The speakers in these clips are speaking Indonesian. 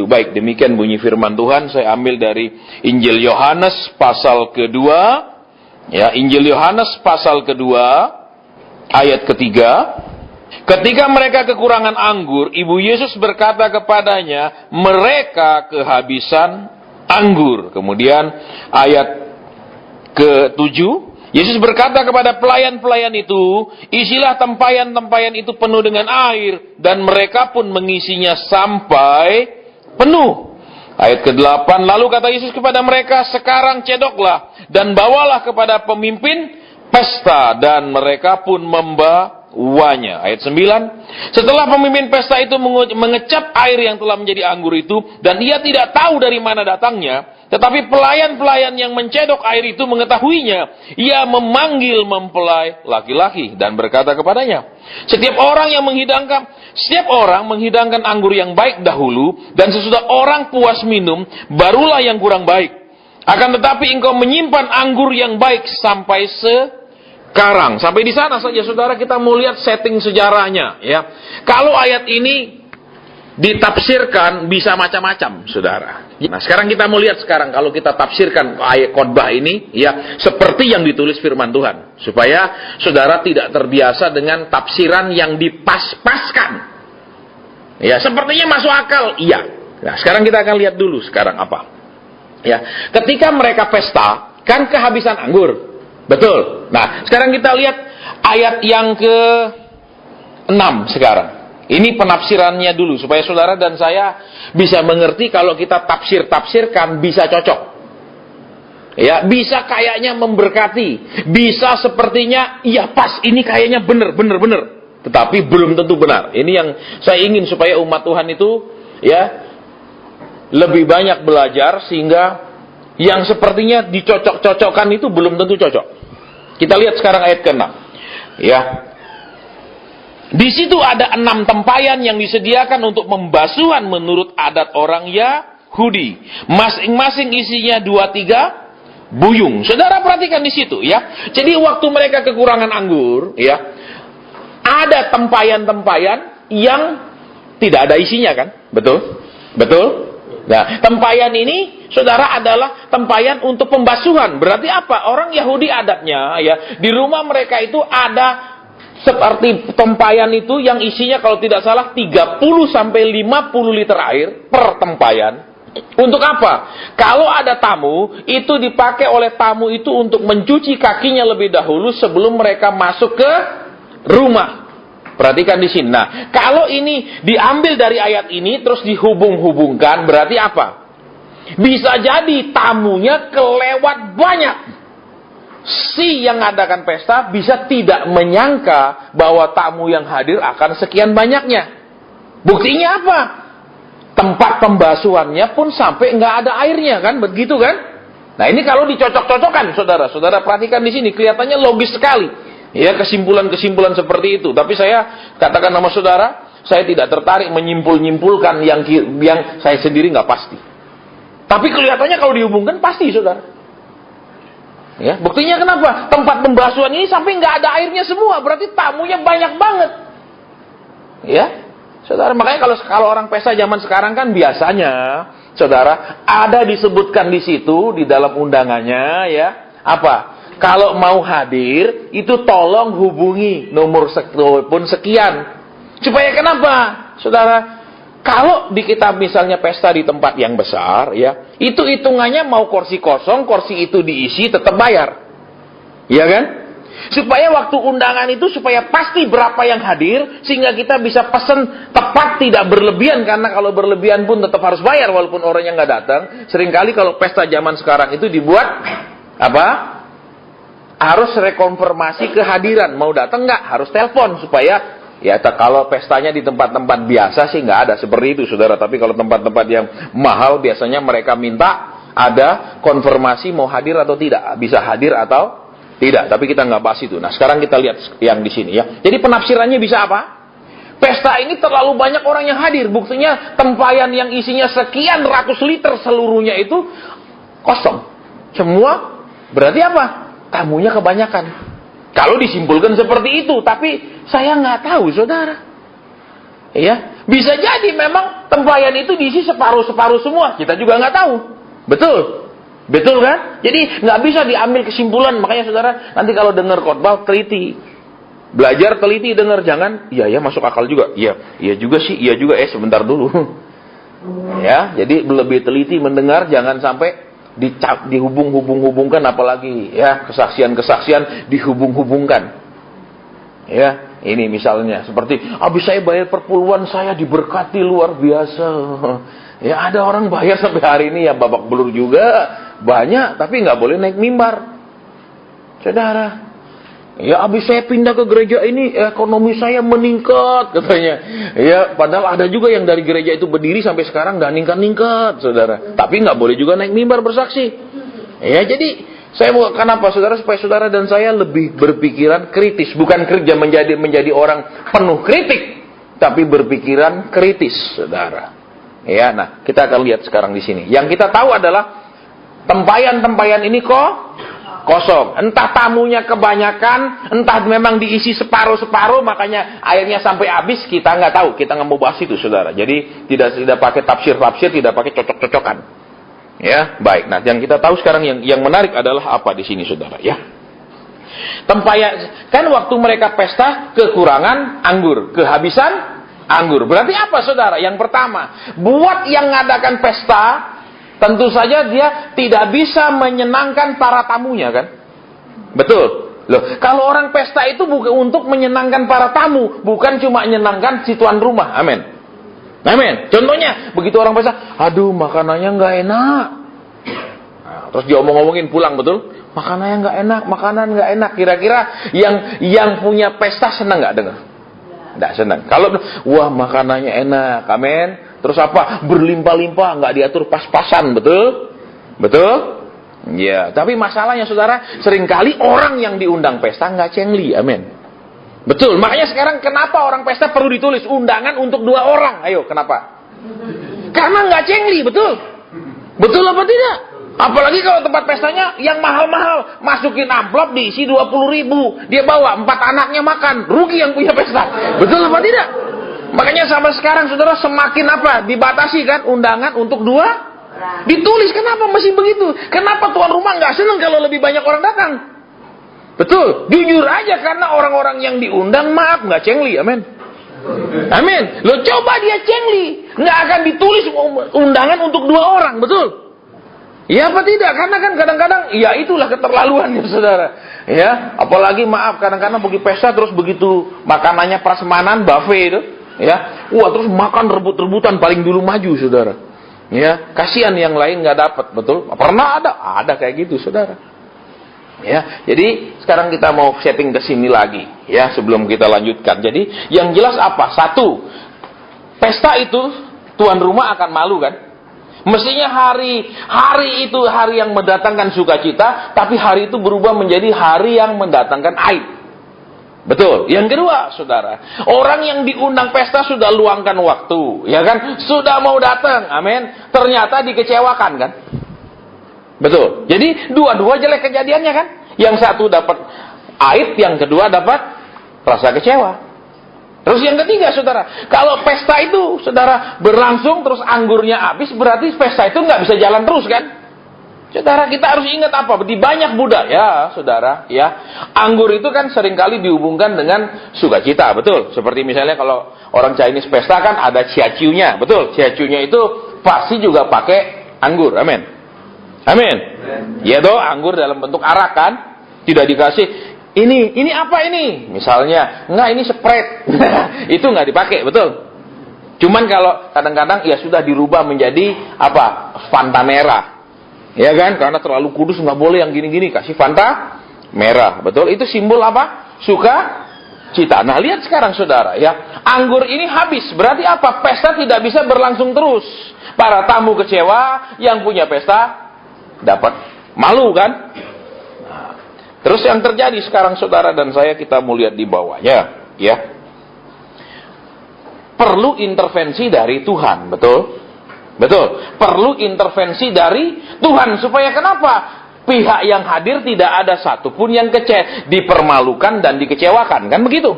Baik, demikian bunyi firman Tuhan. Saya ambil dari Injil Yohanes pasal kedua. Ya, Injil Yohanes pasal kedua, ayat ketiga. Ketika mereka kekurangan anggur, Ibu Yesus berkata kepadanya, mereka kehabisan anggur. Kemudian ayat ke-7, Yesus berkata kepada pelayan-pelayan itu, isilah tempayan-tempayan itu penuh dengan air, dan mereka pun mengisinya sampai penuh. Ayat ke-8, lalu kata Yesus kepada mereka, sekarang cedoklah dan bawalah kepada pemimpin pesta, dan mereka pun membawanya. Ayat 9, setelah pemimpin pesta itu mengecap air yang telah menjadi anggur itu, dan ia tidak tahu dari mana datangnya, tetapi pelayan-pelayan yang mencedok air itu mengetahuinya. Ia memanggil mempelai laki-laki dan berkata kepadanya, setiap orang menghidangkan anggur yang baik dahulu, dan sesudah orang puas minum, barulah yang kurang baik. Akan tetapi engkau menyimpan anggur yang baik sampai sekarang. Sampai di sana saja, saudara, kita mau lihat setting sejarahnya. Ya, kalau ayat ini ditafsirkan bisa macam-macam, saudara. Nah, sekarang kita mau lihat kalau kita tafsirkan ayat khotbah ini, ya, seperti yang ditulis firman Tuhan, supaya saudara tidak terbiasa dengan tafsiran yang dipas-paskan. Ya, sepertinya masuk akal, iya. Nah, sekarang kita akan lihat dulu sekarang apa. Ya, ketika mereka pesta, kan kehabisan anggur, betul. Nah, sekarang kita lihat ayat yang ke-6 sekarang. Ini penafsirannya dulu, supaya saudara dan saya bisa mengerti. Kalau kita tafsirkan bisa cocok. Ya, bisa kayaknya memberkati. Bisa sepertinya, iya pas, ini kayaknya benar. Tetapi belum tentu benar. Ini yang saya ingin supaya umat Tuhan itu, ya, lebih banyak belajar, sehingga yang sepertinya dicocok-cocokkan itu belum tentu cocok. Kita lihat sekarang ayat ke-6. Ya. Di situ ada 6 tempayan yang disediakan untuk pembasuhan menurut adat orang Yahudi. Masing-masing isinya 2-3 buyung. Saudara perhatikan di situ, ya. Jadi waktu mereka kekurangan anggur, ya, ada tempayan-tempayan yang tidak ada isinya, kan? Betul? Nah, tempayan ini, saudara, adalah tempayan untuk pembasuhan. Berarti apa? Orang Yahudi adatnya, ya, di rumah mereka itu ada seperti tempayan itu yang isinya kalau tidak salah 30 sampai 50 liter air per tempayan. Untuk apa? Kalau ada tamu, itu dipakai oleh tamu itu untuk mencuci kakinya lebih dahulu sebelum mereka masuk ke rumah. Perhatikan di sini. Nah, kalau ini diambil dari ayat ini terus dihubung-hubungkan, berarti apa? Bisa jadi tamunya kelewat banyak. Si yang ngadakan pesta bisa tidak menyangka bahwa tamu yang hadir akan sekian banyaknya. Buktinya apa? Tempat pembasuhannya pun sampai nggak ada airnya, kan? Begitu, kan? Nah, ini kalau dicocok-cocokkan, saudara. Saudara perhatikan di sini, kelihatannya logis sekali. Ya, kesimpulan-kesimpulan seperti itu. Tapi saya katakan sama saudara, saya tidak tertarik menyimpul-nyimpulkan yang saya sendiri nggak pasti. Tapi kelihatannya kalau dihubungkan pasti, saudara. Ya, buktinya kenapa? Tempat pembasuhan ini sampai nggak ada airnya semua, berarti tamunya banyak banget. Ya, saudara, makanya kalau orang pesta zaman sekarang kan biasanya, saudara, ada disebutkan di situ di dalam undangannya, ya, apa? Kalau mau hadir, itu tolong hubungi nomor sekian. Supaya kenapa, saudara? Kalau di kita misalnya pesta di tempat yang besar, ya, itu hitungannya mau kursi kosong, kursi itu diisi tetap bayar, ya kan? Supaya waktu undangan itu supaya pasti berapa yang hadir, sehingga kita bisa pesan tepat, tidak berlebihan. Karena kalau berlebihan pun tetap harus bayar walaupun orangnya nggak datang. Seringkali kalau pesta zaman sekarang itu dibuat apa? Harus rekonfirmasi kehadiran, mau datang nggak? Harus telepon supaya, ya, kalau pestanya di tempat-tempat biasa sih nggak ada seperti itu, saudara. Tapi kalau tempat-tempat yang mahal, biasanya mereka minta ada konfirmasi mau hadir atau tidak, bisa hadir atau tidak. Tapi kita nggak bahas itu. Nah, sekarang kita lihat yang di sini, ya. Jadi penafsirannya bisa apa? Pesta ini terlalu banyak orang yang hadir. Buktinya tempayan yang isinya sekian ratus liter seluruhnya itu kosong. Semua berarti apa? Tamunya kebanyakan. Kalau disimpulkan seperti itu, tapi saya nggak tahu, saudara. Ya, bisa jadi memang tempayan itu diisi separuh-separuh semua. Kita juga nggak tahu. Betul. Betul kan? Jadi nggak bisa diambil kesimpulan. Makanya saudara, nanti kalau dengar khotbah teliti. Belajar teliti dengar, jangan iya ya masuk akal juga. Iya juga sih, iya juga sebentar dulu. Ya, jadi lebih teliti mendengar, jangan sampai dihubung-hubungkan, apalagi ya kesaksian-kesaksian dihubung-hubungkan. Ya, ini misalnya seperti habis saya bayar perpuluhan saya diberkati luar biasa. Ya, ada orang bayar sampai hari ini ya babak belur juga banyak, tapi nggak boleh naik mimbar. Saudara, ya habis saya pindah ke gereja ini ekonomi saya meningkat katanya. Ya, padahal ada juga yang dari gereja itu berdiri sampai sekarang nggak ningkat-ningkat, saudara. Tapi nggak boleh juga naik mimbar bersaksi. Ya, jadi saya mau kenapa saudara, supaya saudara dan saya lebih berpikiran kritis, bukan kerja menjadi orang penuh kritik, tapi berpikiran kritis, saudara. Ya, nah kita akan lihat sekarang di sini. Yang kita tahu adalah tempayan-tempayan ini kosong. Entah tamunya kebanyakan, entah memang diisi separuh-separuh, makanya airnya sampai habis, kita nggak tahu. Kita nggak mau bahas itu, saudara. Jadi tidak pakai tafsir-tafsir, tidak pakai cocok-cocokan. Ya, baik. Nah, yang kita tahu sekarang yang menarik adalah apa di sini, saudara? Ya, tempayan kan waktu mereka pesta kekurangan anggur, kehabisan anggur. Berarti apa, saudara? Yang pertama, buat yang ngadakan pesta, tentu saja dia tidak bisa menyenangkan para tamunya, kan? Betul. Loh, kalau orang pesta itu bukan untuk menyenangkan para tamu, bukan cuma menyenangkan si tuan rumah. Amin. Amin. Contohnya, begitu orang pesta, aduh makanannya nggak enak. Nah, terus diomong-omongin pulang, betul? Makanannya nggak enak, makanan nggak enak. Kira-kira yang punya pesta senang nggak dengar? Nggak senang. Kalau wah makanannya enak, amin. Terus apa? Berlimpah-limpah, nggak diatur pas-pasan, betul? Betul? Ya. Tapi masalahnya, saudara, seringkali orang yang diundang pesta nggak cengli, amin. Betul, makanya sekarang kenapa orang pesta perlu ditulis undangan untuk 2 orang? Ayo, kenapa? Karena nggak cengli, betul? Betul apa tidak? Apalagi kalau tempat pestanya yang mahal-mahal, masukin amplop diisi 20.000, dia bawa 4 anaknya makan, rugi yang punya pesta. Betul apa tidak? Makanya sampai sekarang, saudara, semakin apa? Dibatasi kan undangan untuk 2? Ditulis, kenapa mesti begitu? Kenapa tuan rumah nggak senang kalau lebih banyak orang datang? Betul, jujur aja, karena orang-orang yang diundang maaf nggak cengli, amin. Amin. Lo coba dia cengli, nggak akan ditulis undangan untuk 2 orang, betul? Ya apa tidak? Karena kan kadang-kadang, ya itulah keterlaluan ya, saudara. Ya, apalagi maaf kadang-kadang pergi pesta terus begitu makanannya prasmanan buffet itu, ya, wah terus makan rebut-rebutan paling dulu maju, saudara. Ya, kasihan yang lain nggak dapat, betul? Pernah ada kayak gitu, saudara. Ya, jadi sekarang kita mau setting ke sini lagi, ya, sebelum kita lanjutkan. Jadi yang jelas apa? 1, pesta itu tuan rumah akan malu, kan? Mestinya hari itu hari yang mendatangkan sukacita, tapi hari itu berubah menjadi hari yang mendatangkan aib. Betul. Yang kedua, saudara, orang yang diundang pesta sudah luangkan waktu, ya kan? Sudah mau datang, amin. Ternyata dikecewakan, kan? Betul. Jadi dua-dua jelek kejadiannya, kan? Yang satu dapat aib, yang kedua dapat rasa kecewa. Terus yang ketiga, saudara, kalau pesta itu, saudara, berlangsung terus anggurnya habis, berarti pesta itu nggak bisa jalan terus, kan? Saudara, kita harus ingat apa? Di banyak budaya, saudara, ya, anggur itu kan seringkali dihubungkan dengan sukacita, betul? Seperti misalnya kalau orang Chinese pesta kan ada ciaciunya, betul? Ciaciunya itu pasti juga pakai anggur, amin. Amin. Ya toh, anggur dalam bentuk arak, kan? Tidak dikasih ini apa ini? Misalnya, enggak, ini Sprite. Itu enggak dipakai, betul? Cuman kalau kadang-kadang ya sudah dirubah menjadi apa? Fanta merah. Ya kan? Karena terlalu kudus enggak boleh yang gini-gini, kasih Fanta merah, betul? Itu simbol apa? Sukacita. Nah, lihat sekarang, saudara, ya. Anggur ini habis. Berarti apa? Pesta tidak bisa berlangsung terus. Para tamu kecewa, yang punya pesta dapat malu, kan? Nah, terus yang terjadi sekarang, saudara dan saya, kita mau lihat di bawahnya, ya. Perlu intervensi dari Tuhan, betul? Betul. Perlu intervensi dari Tuhan supaya kenapa? Pihak yang hadir tidak ada satupun yang dipermalukan dan dikecewakan, kan begitu?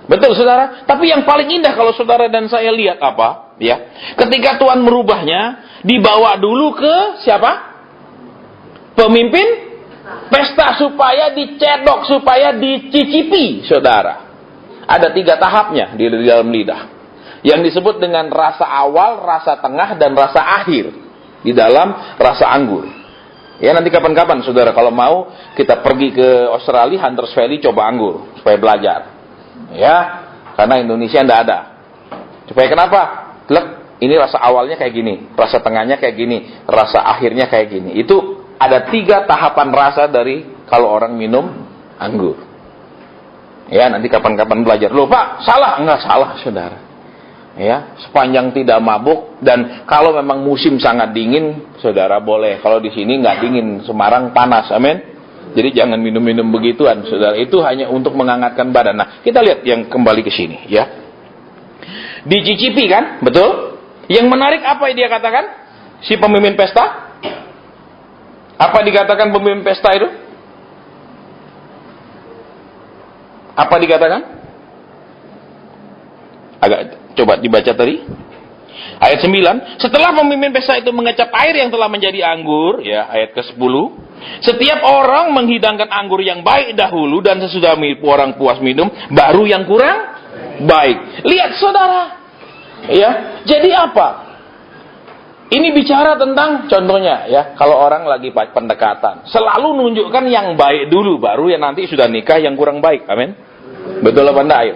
Betul saudara. Tapi yang paling indah kalau saudara dan saya lihat apa? Ya, ketika Tuhan merubahnya, dibawa dulu ke siapa? Pemimpin pesta, supaya dicedok, supaya dicicipi, saudara. Ada 3 tahapnya di dalam lidah, yang disebut dengan rasa awal, rasa tengah, dan rasa akhir di dalam rasa anggur. Ya, nanti kapan-kapan saudara kalau mau kita pergi ke Australia, Hunters Valley, coba anggur supaya belajar. Ya, karena Indonesia ndak ada. Supaya kenapa? Ini rasa awalnya kayak gini, rasa tengahnya kayak gini, rasa akhirnya kayak gini. Itu ada 3 tahapan rasa dari kalau orang minum anggur. Ya, nanti kapan-kapan belajar. Loh Pak, salah? Enggak salah saudara. Ya, sepanjang tidak mabuk, dan kalau memang musim sangat dingin, saudara boleh. Kalau di sini nggak dingin, Semarang panas, amin. Jadi jangan minum-minum begituan, saudara. Itu hanya untuk menghangatkan badan. Nah, kita lihat yang kembali ke sini, ya. Dicicipi kan, betul? Yang menarik apa yang dia katakan? Si pemimpin pesta? Apa dikatakan pemimpin pesta itu? Apa dikatakan? Agak coba dibaca tadi. Ayat 9, setelah pemimpin pesta itu mengecap air yang telah menjadi anggur, ya, ayat ke-10. Setiap orang menghidangkan anggur yang baik dahulu, dan sesudah orang puas minum, baru yang kurang baik. Lihat saudara. Ya, jadi apa? Ini bicara tentang, contohnya ya, kalau orang lagi pendekatan, selalu nunjukkan yang baik dulu, baru yang nanti sudah nikah yang kurang baik. Amin. Betul apa enggak? Ayo.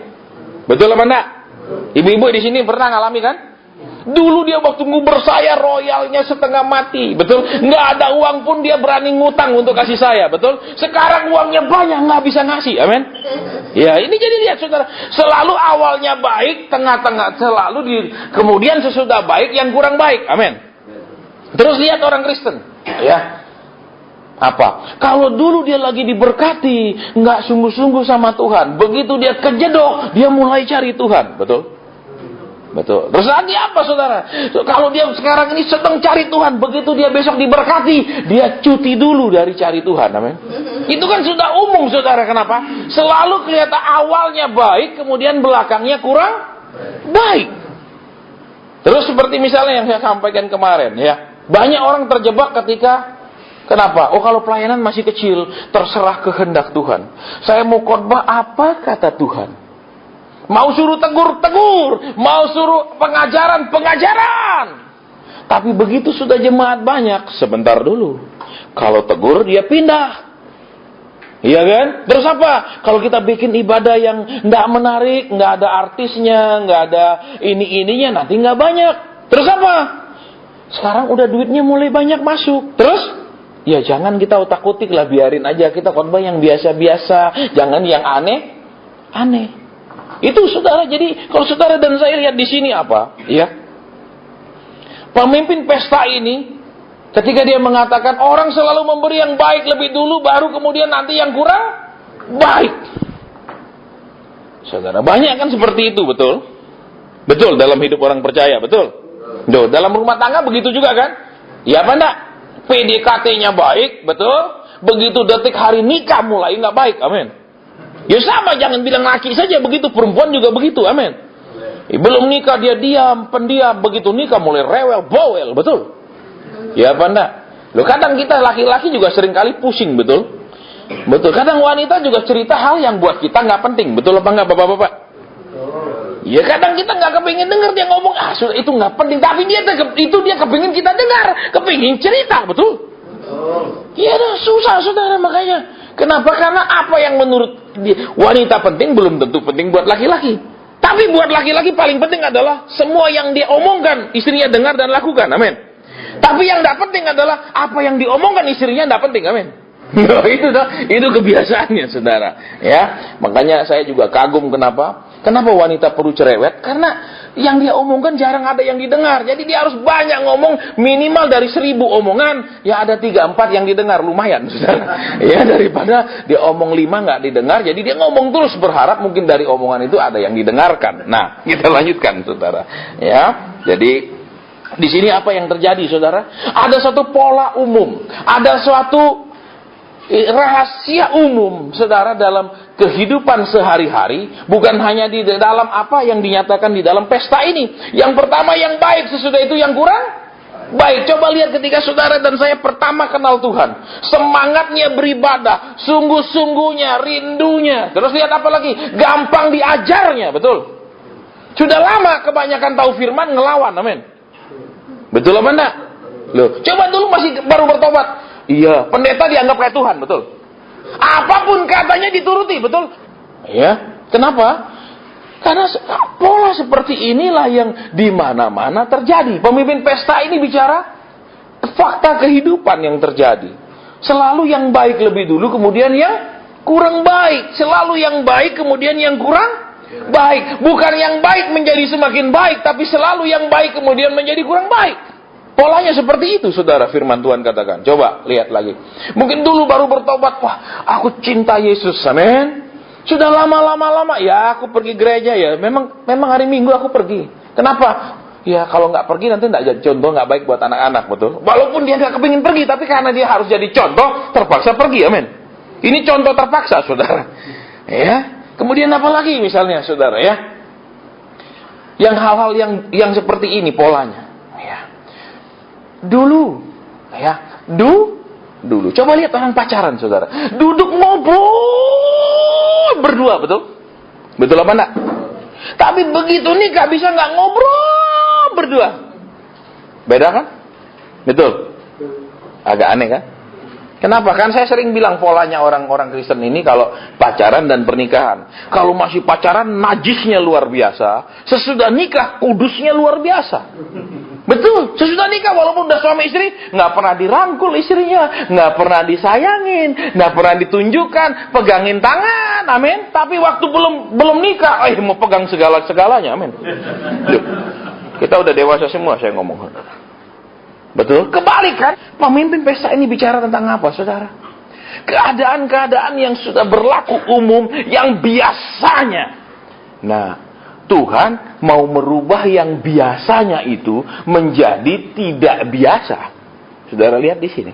Betul apa enggak? Ibu-ibu di sini pernah ngalami kan? Dulu dia waktu ngubur saya, royalnya setengah mati, betul? Nggak ada uang pun dia berani ngutang untuk kasih saya, betul? Sekarang uangnya banyak, nggak bisa ngasih, amin? Ya, ini jadi lihat saudara, selalu awalnya baik, tengah-tengah selalu kemudian sesudah baik yang kurang baik, amin? Terus lihat orang Kristen, ya. Apa? Kalau dulu dia lagi diberkati, nggak sungguh-sungguh sama Tuhan, begitu dia kejedok, dia mulai cari Tuhan, betul? Betul. Terus lagi apa saudara? Kalau dia sekarang ini sedang cari Tuhan, begitu dia besok diberkati, dia cuti dulu dari cari Tuhan, amin? Itu kan sudah umum saudara. Kenapa? Selalu kelihatan awalnya baik, kemudian belakangnya kurang baik. Terus seperti misalnya yang saya sampaikan kemarin, ya. Banyak orang terjebak ketika, kenapa? Oh, kalau pelayanan masih kecil, terserah kehendak Tuhan. Saya mau khotbah apa kata Tuhan. Mau suruh tegur, tegur. Mau suruh pengajaran, pengajaran. Tapi begitu sudah jemaat banyak, sebentar dulu. Kalau tegur, dia pindah. Iya kan? Terus apa? Kalau kita bikin ibadah yang nggak menarik, nggak ada artisnya, nggak ada ini-ininya, nanti nggak banyak. Terus apa? Sekarang udah duitnya mulai banyak masuk. Terus? Ya jangan kita utak-utik lah, biarin aja kita khotbah yang biasa-biasa, jangan yang aneh-aneh. Itu saudara. Jadi kalau saudara dan saya lihat di sini apa? Ya. Pemimpin pesta ini ketika dia mengatakan orang selalu memberi yang baik lebih dulu, baru kemudian nanti yang kurang baik. Saudara, banyak kan seperti itu, betul? Betul dalam hidup orang percaya, betul? Duh, dalam rumah tangga begitu juga kan? Ya apa enggak? PDKT-nya baik, betul? Begitu detik hari nikah mulai nggak baik, amin. Ya sama, jangan bilang laki saja begitu, perempuan juga begitu, amin. Belum nikah dia diam, pendiam, begitu nikah mulai rewel, bawel, betul? Ya apa enggak? Loh, kadang kita laki-laki juga sering kali pusing, betul? Betul, kadang wanita juga cerita hal yang buat kita nggak penting, betul apa enggak bapak-bapak? Ya kadang kita nggak kepingin dengar dia ngomong, itu nggak penting, tapi dia kepingin kita dengar, kepingin cerita, betul? Iya, susah saudara, makanya. Kenapa? Karena apa yang menurut wanita penting belum tentu penting buat laki-laki. Tapi buat laki-laki paling penting adalah semua yang dia omongkan istrinya dengar dan lakukan, amin. Tapi yang tidak penting adalah apa yang diomongkan istrinya tidak penting, amin. Itu kebiasaannya saudara, ya. Makanya saya juga kagum kenapa wanita perlu cerewet, karena yang dia omongkan jarang ada yang didengar. Jadi dia harus banyak ngomong, minimal dari 1000 omongan ya ada 3-4 yang didengar, lumayan saudara. Ya, daripada dia omong 5 nggak didengar, jadi dia ngomong terus berharap mungkin dari omongan itu ada yang didengarkan. Nah, kita lanjutkan saudara, ya. Jadi di sini apa yang terjadi saudara? Ada suatu pola umum, ada suatu rahasia umum, saudara, dalam kehidupan sehari-hari, bukan hanya di dalam apa yang dinyatakan di dalam pesta ini. Yang pertama yang baik, sesudah itu yang kurang baik. Coba lihat ketika saudara dan saya pertama kenal Tuhan, semangatnya beribadah, sungguh-sungguhnya, rindunya. Terus lihat apa lagi? Gampang diajarnya, betul. Sudah lama kebanyakan tahu firman, ngelawan, amin. Betul apa enggak? Loh, coba dulu masih baru bertobat. Iya, pendeta dianggap kayak Tuhan, betul. Apapun katanya dituruti, betul. Ya, kenapa? Karena pola seperti inilah yang di mana-mana terjadi. Pemimpin pesta ini bicara fakta kehidupan yang terjadi. Selalu yang baik lebih dulu, kemudian yang kurang baik. Selalu yang baik, kemudian yang kurang baik. Bukan yang baik menjadi semakin baik, tapi selalu yang baik kemudian menjadi kurang baik. Polanya seperti itu, saudara, firman Tuhan katakan. Coba lihat lagi. Mungkin dulu baru bertobat, wah, aku cinta Yesus, amin. Sudah lama-lama, ya aku pergi gereja ya. Memang hari Minggu aku pergi. Kenapa? Ya kalau nggak pergi nanti nggak jadi contoh, nggak baik buat anak-anak, betul. Walaupun dia nggak kepingin pergi, tapi karena dia harus jadi contoh, terpaksa pergi, amin. Ini contoh terpaksa, saudara. Ya. Kemudian apa lagi misalnya, saudara, ya? Yang hal-hal yang seperti ini polanya. Dulu, ya, dulu. Coba lihat orang pacaran, saudara. Duduk ngobrol berdua, betul? Betul apa enggak? Tapi begitu nikah bisa nggak ngobrol berdua? Beda kan? Betul? Agak aneh kan? Kenapa? Kan saya sering bilang polanya orang-orang Kristen ini kalau pacaran dan pernikahan. Kalau masih pacaran, najisnya luar biasa. Sesudah nikah, kudusnya luar biasa. Betul, sesudah nikah walaupun udah suami istri, nggak pernah dirangkul istrinya, nggak pernah disayangin, nggak pernah ditunjukkan, pegangin tangan, amin. Tapi waktu belum nikah, mau pegang segala-segalanya, amin. Loh, kita udah dewasa semua, saya ngomong. Betul, kebalik kan? Pemimpin pesta ini bicara tentang apa, saudara? Keadaan-keadaan yang sudah berlaku umum, yang biasanya. Nah, Tuhan mau merubah yang biasanya itu menjadi tidak biasa. Saudara lihat di sini.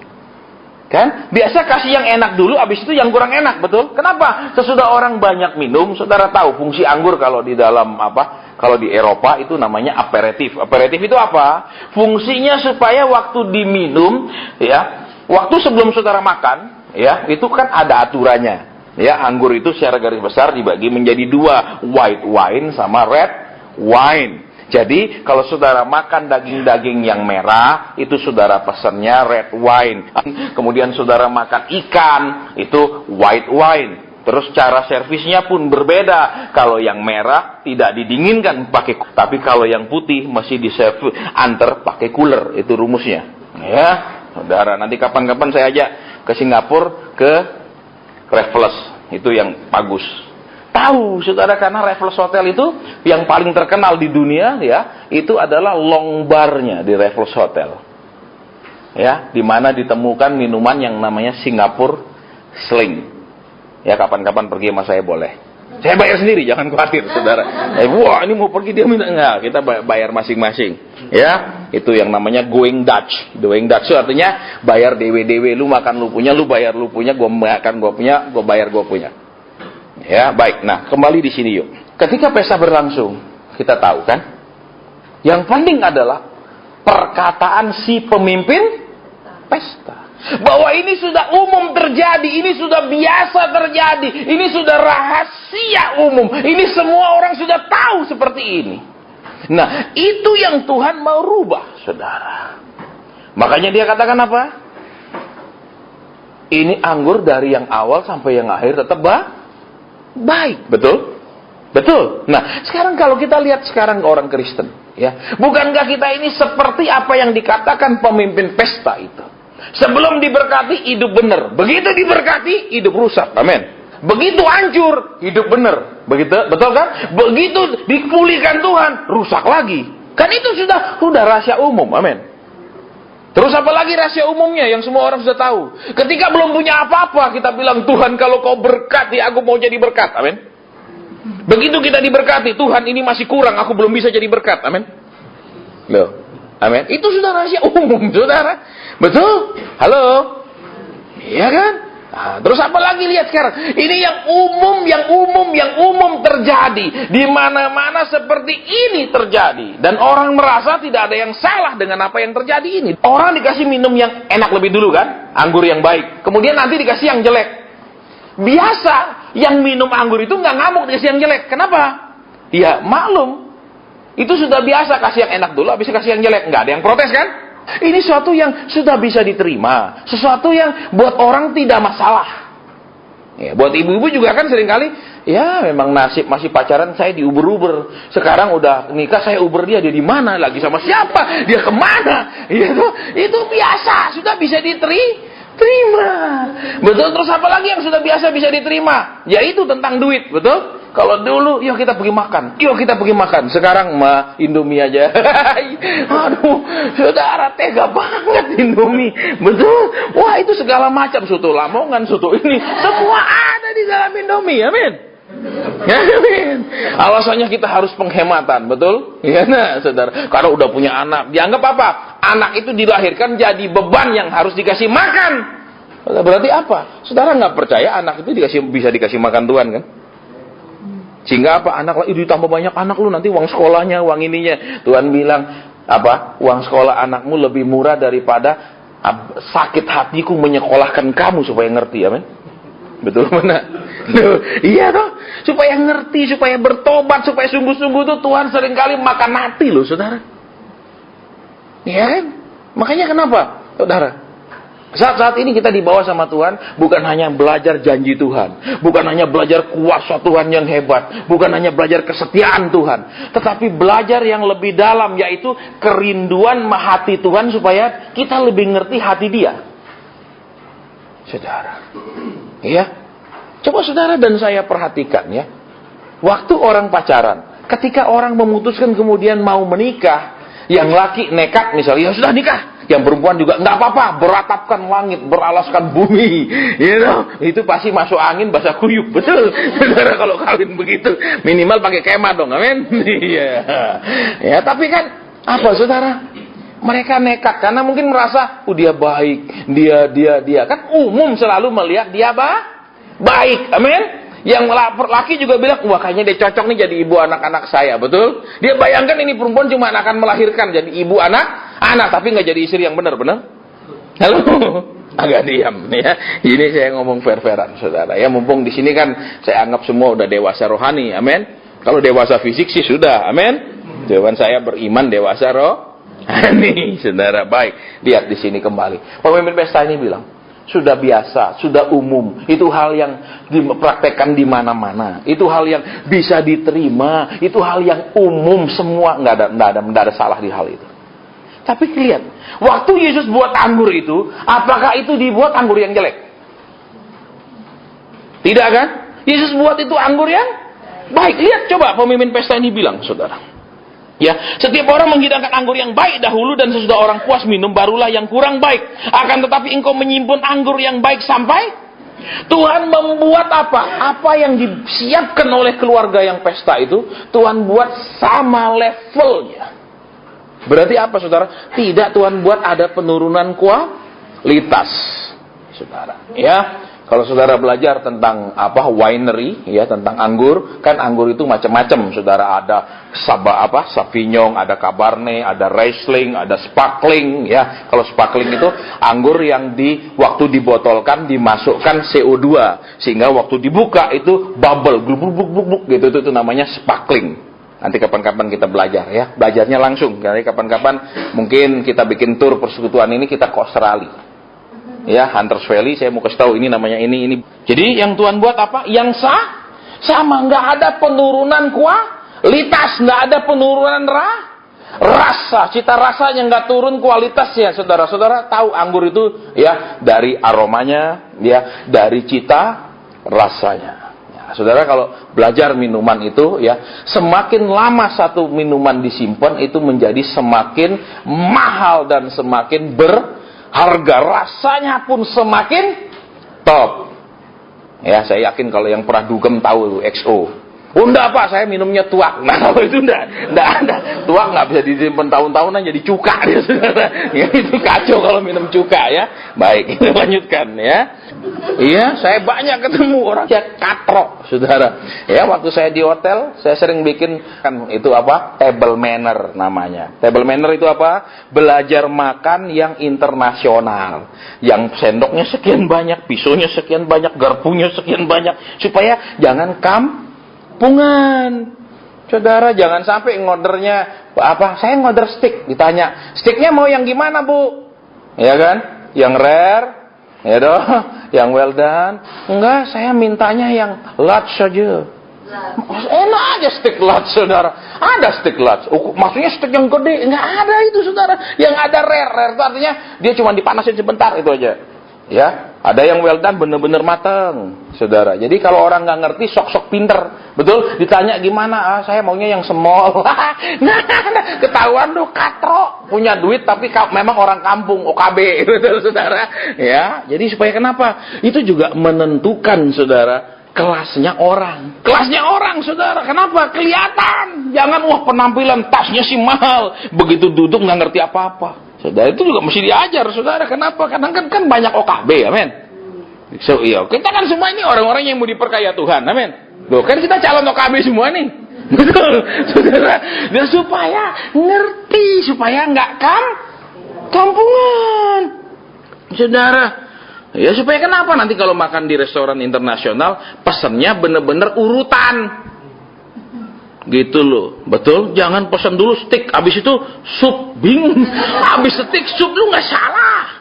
Kan? Biasa kasih yang enak dulu, habis itu yang kurang enak, betul? Kenapa? Sesudah orang banyak minum, saudara tahu fungsi anggur kalau di dalam apa? Kalau di Eropa itu namanya aperitif. Aperitif itu apa? Fungsinya supaya waktu diminum, ya, waktu sebelum saudara makan, ya, itu kan ada aturannya. Ya, anggur itu secara garis besar dibagi menjadi dua, white wine sama red wine. Jadi, kalau saudara makan daging-daging yang merah, itu saudara pesannya red wine. Kemudian saudara makan ikan, itu white wine. Terus cara servisnya pun berbeda. Kalau yang merah tidak didinginkan pakai, tapi kalau yang putih masih diservis antar pakai cooler. Itu rumusnya. Ya, saudara, nanti kapan-kapan saya ajak ke Singapura, ke Raffles, itu yang bagus. Tahu, saudara, karena Raffles Hotel itu yang paling terkenal di dunia, ya, itu adalah long barnya di Raffles Hotel. Ya, di mana ditemukan minuman yang namanya Singapore Sling. Ya, kapan-kapan pergi sama saya boleh. Saya bayar sendiri, jangan khawatir, saudara. Wah, ini mau pergi dia minta, enggak, kita bayar masing-masing. Ya, itu yang namanya going Dutch. Going Dutch itu artinya bayar DW, lu makan lu punya, lu bayar lu punya, gua makan gua punya, gua bayar gua punya. Ya, baik. Nah, kembali di sini yuk. Ketika pesta berlangsung, kita tahu kan, yang penting adalah perkataan si pemimpin pesta. Bahwa ini sudah umum terjadi, ini sudah biasa terjadi, ini sudah rahasia umum, ini semua orang sudah tahu seperti ini. Nah, itu yang Tuhan mau rubah, saudara. Makanya dia katakan apa? Ini anggur dari yang awal sampai yang akhir tetap baik, betul? Betul. Nah, sekarang kalau kita lihat sekarang orang Kristen, ya, bukankah kita ini seperti apa yang dikatakan pemimpin pesta itu? Sebelum diberkati, hidup benar. Begitu diberkati, hidup rusak. Amin. Begitu hancur, hidup benar. Begitu, betul kan? Begitu dipulihkan Tuhan, rusak lagi. Kan itu sudah rahasia umum. Amin. Terus apa lagi rahasia umumnya yang semua orang sudah tahu? Ketika belum punya apa-apa, kita bilang, Tuhan kalau kau berkati, aku mau jadi berkat. Amin. Begitu kita diberkati, Tuhan ini masih kurang, aku belum bisa jadi berkat. Amin. Loh. Amin. Itu sudah rahasia umum, saudara. Betul? Halo? Iya kan? Nah, terus apa lagi lihat sekarang? Ini yang umum terjadi. Di mana-mana seperti ini terjadi. Dan orang merasa tidak ada yang salah dengan apa yang terjadi ini. Orang dikasih minum yang enak lebih dulu kan? Anggur yang baik. Kemudian nanti dikasih yang jelek. Biasa yang minum anggur itu nggak ngamuk dikasih yang jelek. Kenapa? Ya maklum. Itu sudah biasa, kasih yang enak dulu, habis kasih yang jelek. Nggak ada yang protes kan? Ini sesuatu yang sudah bisa diterima. Sesuatu yang buat orang tidak masalah. Ya, buat ibu-ibu juga kan seringkali, ya memang nasib masih pacaran saya diuber-uber. Sekarang udah nikah saya uber dia di mana? Lagi sama siapa? Dia kemana? Itu biasa, sudah bisa diterima. Betul, terus apa lagi yang sudah biasa bisa diterima? Yaitu tentang duit, betul? Kalau dulu, yuk kita pergi makan. Sekarang mah Indomie aja. Aduh, saudara tega banget Indomie. Betul? Wah, itu segala macam, soto Lamongan, soto ini, semua ada di dalam Indomie. Amin. Amin. Alasannya kita harus penghematan, betul? Ya, nah, saudara. Kalau udah punya anak, dianggap apa? Anak itu dilahirkan jadi beban yang harus dikasih makan. Berarti apa? Saudara nggak percaya anak itu bisa dikasih makan Tuhan kan? Sehingga apa? Anak itu ditambah banyak anak lu, nanti uang sekolahnya, uang ininya. Tuhan bilang apa? Uang sekolah anakmu lebih murah daripada sakit hatiku menyekolahkan kamu supaya ngerti, amin. Betul mana? Iya toh, supaya ngerti, supaya bertobat, supaya sungguh-sungguh tuh Tuhan seringkali makan hati loh, saudara. Iya kan? Makanya kenapa, saudara? Saat-saat ini kita dibawa sama Tuhan, bukan hanya belajar janji Tuhan, bukan hanya belajar kuasa Tuhan yang hebat, bukan hanya belajar kesetiaan Tuhan, tetapi belajar yang lebih dalam, yaitu kerinduan hati Tuhan supaya kita lebih ngerti hati Dia. Saudara, ya, coba saudara dan saya perhatikan ya, waktu orang pacaran, ketika orang memutuskan kemudian mau menikah, yang laki nekat misalnya, ya sudah nikah. Yang perempuan juga nggak apa-apa, beratapkan langit, beralaskan bumi, itu pasti masuk angin basah kuyup, betul. Saudara kalau kawin begitu, minimal pakai kemah dong, amin. Iya. Ya, tapi kan apa, saudara? Mereka nekat karena mungkin merasa, dia baik, dia kan umum selalu melihat dia baik, amin. Yang laki juga bilang, wah kayaknya dia cocok nih jadi ibu anak-anak saya, betul? Dia bayangkan ini perempuan cuma akan melahirkan jadi ibu anak, tapi nggak jadi istri yang benar. Halo, agak diam ya. Ini saya ngomong fair-fairan, saudara. Ya mumpung di sini kan saya anggap semua udah dewasa rohani, amin. Kalau dewasa fisik sih sudah, amin. Jawaban saya beriman dewasa rohani, saudara. Baik, lihat di sini kembali. Pemimpin pesta ini bilang, sudah biasa, sudah umum. Itu hal yang dipraktekkan di mana-mana. Itu hal yang bisa diterima. Itu hal yang umum semua. Nggak ada salah di hal itu. Tapi lihat, waktu Yesus buat anggur itu, apakah itu dibuat anggur yang jelek? Tidak kan? Yesus buat itu anggur yang baik. Lihat coba pemimpin pesta ini bilang, saudara. Ya, setiap orang menghidangkan anggur yang baik dahulu, dan sesudah orang puas minum barulah yang kurang baik. Akan tetapi engkau menyimpan anggur yang baik sampai Tuhan membuat apa? Apa yang disiapkan oleh keluarga yang pesta itu, Tuhan buat sama levelnya. Berarti apa, saudara? Tidak Tuhan buat ada penurunan kualitas, saudara. Ya. Kalau saudara belajar tentang winery, ya, tentang anggur, kan anggur itu macam-macam, saudara. Ada Sauvignon, ada Cabernet, ada Riesling, ada Sparkling, ya. Kalau Sparkling itu anggur yang waktu dibotolkan dimasukkan CO2, sehingga waktu dibuka itu bubble, gluk gitu, itu namanya Sparkling. Nanti kapan-kapan kita belajar, ya. Belajarnya langsung. Nanti kapan-kapan mungkin kita bikin tur persekutuan ini, kita ke Australia. Ya, Hunters Valley, saya mau kasih tahu ini namanya ini. Jadi yang Tuhan buat apa? Yang sama, nggak ada penurunan kualitas, nggak ada penurunan rasa, cita rasanya nggak turun kualitasnya, saudara-saudara tahu anggur itu ya dari aromanya, ya dari cita rasanya. Ya, saudara kalau belajar minuman itu ya, semakin lama satu minuman disimpan itu menjadi semakin mahal dan semakin harga, rasanya pun semakin top. Ya, saya yakin kalau yang pernah dugem tahu XO. Oh enggak Pak, saya minumnya tuak. Nah kalau itu enggak ada. Tuak nggak bisa disimpan tahun-tahunan jadi cuka dia saudara. Ya, itu kacau kalau minum cuka ya. Baik, kita lanjutkan ya. Iya, saya banyak ketemu orang ya katrok saudara. Ya waktu saya di hotel, saya sering bikin kan itu apa? Table manner namanya. Table manner itu apa? Belajar makan yang internasional. Yang sendoknya sekian banyak, pisaunya sekian banyak, garpunya sekian banyak, supaya jangan kampungan. Saudara, jangan sampai ngodernya apa? Saya ngoder steak, ditanya, "Steaknya mau yang gimana, Bu?" Ya kan? Yang rare, ya doh, yang well done. Enggak, saya mintanya yang large saja. Enak aja steak large, saudara. Ada steak large. Maksudnya steak yang gede, enggak ada itu, saudara. Yang ada rare. Rare itu artinya dia cuma dipanasin sebentar, itu aja. Ya, ada yang well done bener-bener mateng, saudara. Jadi kalau orang nggak ngerti, sok-sok pinter, betul? Ditanya gimana? Saya maunya yang small. Nah, ketahuan tuh katro, punya duit tapi memang orang kampung, OKB, betul, saudara. Ya, jadi supaya kenapa? Itu juga menentukan, saudara, kelasnya orang. Kelasnya orang, saudara. Kenapa? Kelihatan. Jangan wah penampilan tasnya sih mahal, begitu duduk nggak ngerti apa-apa. Saudara, itu juga mesti diajar, saudara. Kenapa? Karena kan banyak OKB, amin. So, iya, kita kan semua ini orang-orang yang mau diperkaya Tuhan, amin. Loh, kan kita calon OKB semua nih. Betul, saudara. Dan supaya ngerti, supaya nggak kampungan. Saudara. Ya, supaya kenapa? Nanti kalau makan di restoran internasional, pesannya bener-bener urutan. Gitu loh, betul? Jangan pesan dulu steak, habis itu sup, bingung. Habis steak, sup lu nggak salah,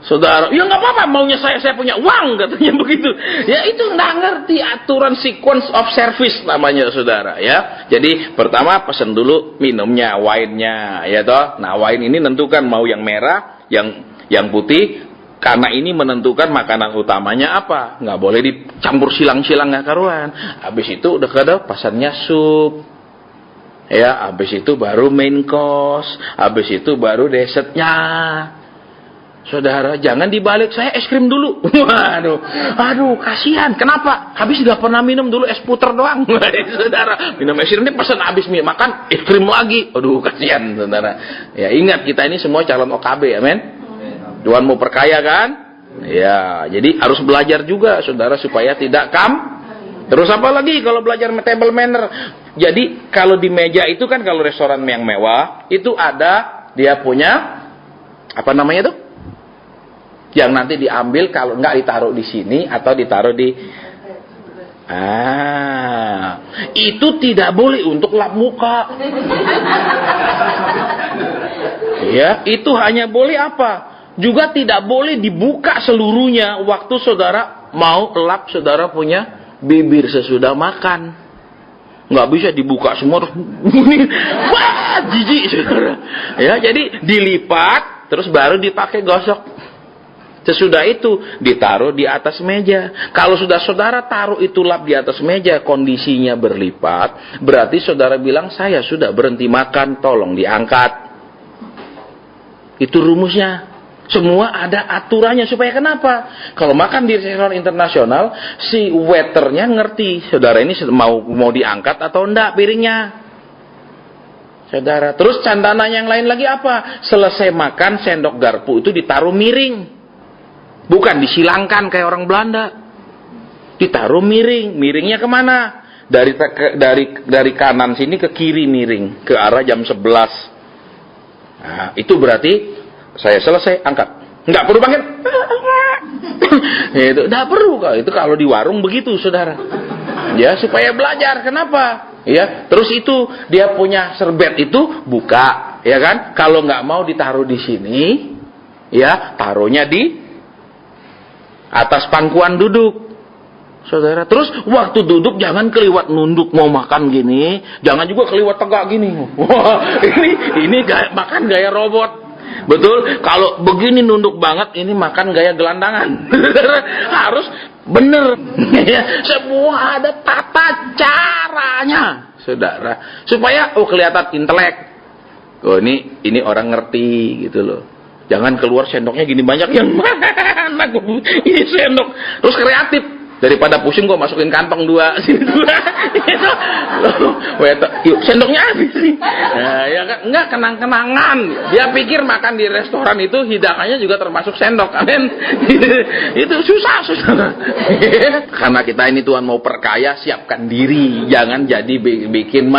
saudara. Ya nggak apa-apa, maunya saya punya uang, katanya begitu. Ya itu nggak ngerti aturan sequence of service namanya, saudara. Ya, jadi pertama pesan dulu minumnya, wine-nya, ya toh. Nah wine ini nentukan mau yang merah, yang putih. Karena ini menentukan makanan utamanya apa. Nggak boleh dicampur silang-silang nggak karuan. Habis itu udah kada pesannya sup. Ya, habis itu baru main course. Habis itu baru dessertnya. Saudara, jangan dibalik, saya es krim dulu. Aduh, kasihan. Kenapa? Habis nggak pernah minum dulu es puter doang. Saudara, minum es krim ini pesan habis makan es krim lagi. Aduh, kasihan, saudara. Ya, ingat kita ini semua calon OKB, amin. Tuhan mau perkaya kan? Ya, jadi harus belajar juga, saudara, supaya tidak Terus apa lagi kalau belajar table manner? Jadi kalau di meja itu kan kalau restoran yang mewah itu ada dia punya apa namanya tuh? Yang nanti diambil kalau nggak ditaruh di sini atau ditaruh di itu tidak boleh untuk lap muka. Ya, itu hanya boleh apa? Juga tidak boleh dibuka seluruhnya waktu saudara mau lap saudara punya bibir sesudah makan. Nggak bisa dibuka semua. Wah, jijik, saudara. Ya, jadi dilipat terus baru dipakai gosok. Sesudah itu ditaruh di atas meja. Kalau sudah saudara taruh itu lap di atas meja, kondisinya berlipat, berarti saudara bilang saya sudah berhenti makan, tolong diangkat. Itu rumusnya. Semua ada aturannya supaya kenapa? Kalau makan di restoran internasional, si waiternya ngerti, saudara ini mau diangkat atau enggak piringnya. Saudara, terus candanan yang lain lagi apa? Selesai makan sendok garpu itu ditaruh miring. Bukan disilangkan kayak orang Belanda. Ditaruh miring. Miringnya kemana? Dari kanan sini ke kiri miring, ke arah jam 11. Nah, itu berarti saya selesai, angkat. Nggak perlu panggil. Itu nggak perlu. Itu kalau di warung begitu, saudara. Ya, supaya belajar. Kenapa? Ya, terus itu dia punya serbet itu buka, ya kan? Kalau nggak mau ditaruh di sini, ya taruhnya di atas pangkuan duduk, saudara. Terus waktu duduk jangan keliwat nunduk mau makan gini, jangan juga keliwat tegak gini. Wah, ini gaya, makan gaya robot. Betul, kalau begini nunduk banget ini makan gaya gelandangan. Harus bener. Semua ada tata caranya, saudara, supaya kelihatan intelek. Oh ini orang ngerti gitu loh. Jangan keluar sendoknya gini banyak yang mana ini sendok. Terus kreatif. Daripada pusing gue masukin kantong 2, sini 2. Itu, yuk sendoknya habis nih. Nah, ya kan, enggak kenang-kenangan. Dia pikir makan di restoran itu hidangannya juga termasuk sendok, amin. Itu susah. Karena kita ini Tuhan mau perkaya, siapkan diri, jangan jadi bikin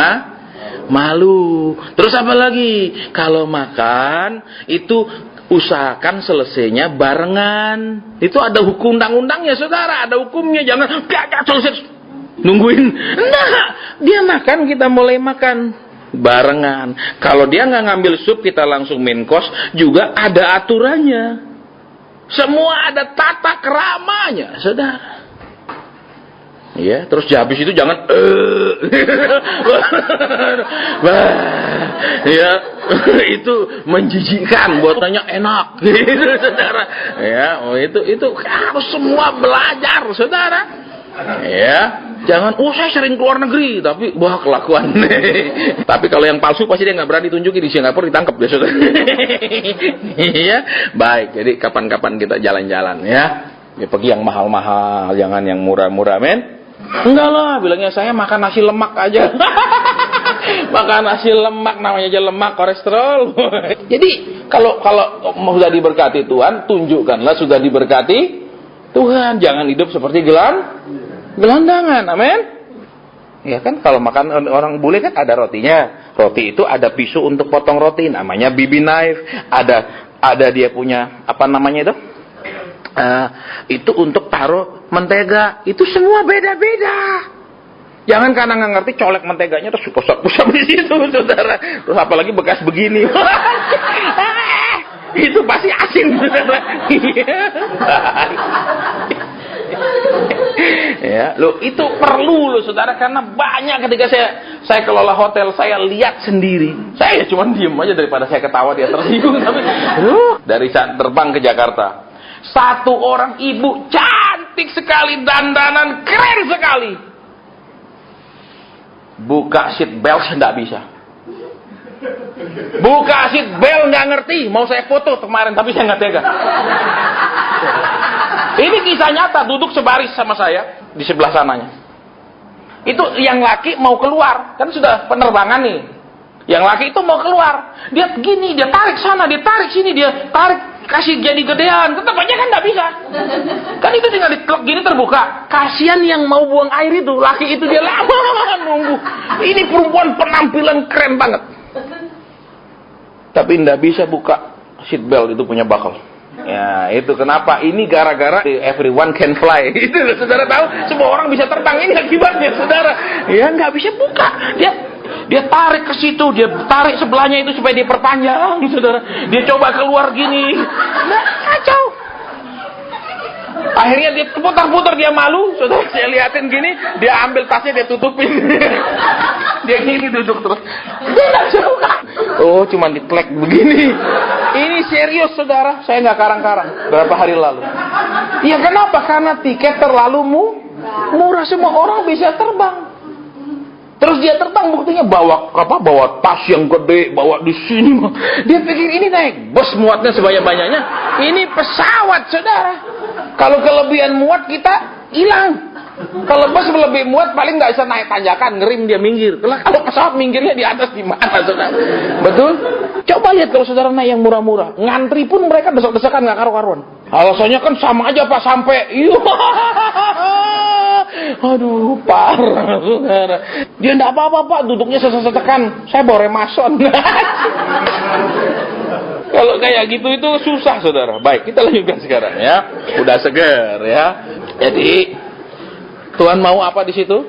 malu. Terus apa lagi? Kalau makan itu usahakan selesainya barengan. Itu ada hukum undang-undangnya, saudara. Ada hukumnya. Jangan gak selesai nungguin. Nah, dia makan, kita mulai makan barengan. Kalau dia nggak ngambil sup, kita langsung main course. Juga ada aturannya. Semua ada tata keramanya, saudara. Ya, terus habis itu jangan ya, itu menjijikkan, buatannya enak gitu, saudara. Ya, itu harus semua belajar, saudara. Ya, jangan saya sering keluar negeri tapi kelakuan. Tapi kalau yang palsu pasti dia nggak berani tunjukin, di Singapura ditangkap dia, saudara. Iya, baik. Jadi kapan-kapan kita jalan-jalan ya. Ya pergi yang mahal-mahal, jangan yang murah-murah, men. Enggak lah, bilangnya saya makan nasi lemak aja. Makan nasi lemak, namanya aja lemak, kolesterol. Jadi kalau sudah diberkati Tuhan, tunjukkanlah sudah diberkati Tuhan. Jangan hidup seperti gelandangan, amin. Ya kan, kalau makan orang bule kan ada rotinya. Roti itu ada pisau untuk potong roti, namanya bibi knife. Ada dia punya apa namanya itu? Itu untuk taruh mentega. Itu semua beda-beda. Jangan karena nggak ngerti colek menteganya terus pusat-pusat di situ, saudara. Terus apalagi bekas begini. Itu pasti asin, saudara. Ya, lo itu perlu lo, saudara, karena banyak ketika saya kelola hotel, saya lihat sendiri. Saya cuma diem aja daripada saya ketawa dia tersinggung. Tapi dari saat terbang ke Jakarta, satu orang ibu cantik sekali, dandanan keren sekali, buka seat belt nggak bisa. Buka seat belt nggak ngerti. Mau saya foto kemarin tapi saya nggak tega. Ini kisah nyata, duduk sebaris sama saya di sebelah sananya. Itu yang laki mau keluar, kan sudah penerbangan nih. Yang laki itu mau keluar, dia gini, dia tarik sana, dia tarik sini, dia tarik, kasih jadi gedean, tetap aja kan nggak bisa. Kan itu tinggal diklek gini terbuka. Kasihan yang mau buang air itu, laki itu dia lama nunggu. Ini perempuan penampilan keren banget, tapi nggak bisa buka seat belt, itu punya bakal. Ya, itu kenapa? Ini gara-gara everyone can fly. Itu saudara tahu, semua orang bisa terbang. Ini akibatnya, saudara. Ya, nggak bisa buka. Dia tarik ke situ, dia tarik sebelahnya itu supaya dia perpanjang, saudara. Dia coba keluar gini, nah, kacau. Akhirnya dia putar-putar, dia malu, saudara. Saya liatin gini, dia ambil tasnya, dia tutupin. Dia gini duduk terus. Dia nggak suka. Oh, cuma ditlek begini. Ini serius, saudara. Saya nggak karang-karang. Berapa hari lalu? Ya kenapa? Karena tiket terlalu murah, semua orang bisa terbang. Terus dia terbang, buktinya bawa tas yang gede, bawa di sini. Dia pikir ini naik bus muatnya sebanyak-banyaknya. Ini pesawat, saudara. Kalau kelebihan muat kita hilang. Kalau bus lebih muat paling nggak bisa naik tanjakan, ngerim dia minggir. Kalau pesawat minggirnya di atas di mana, saudara? Betul? Coba lihat kalau saudara naik yang murah-murah, ngantri pun mereka desak-desakan nggak karu-karuan. Alasannya kan sama aja Pak, sampai. Aduh, parah, saudara. Dia enggak apa-apa, Pak, duduknya sesetekan. Saya bawa remason. Kalau kayak gitu itu susah, saudara. Baik, kita lanjutkan sekarang ya. Udah seger ya. Jadi Tuhan mau apa di situ?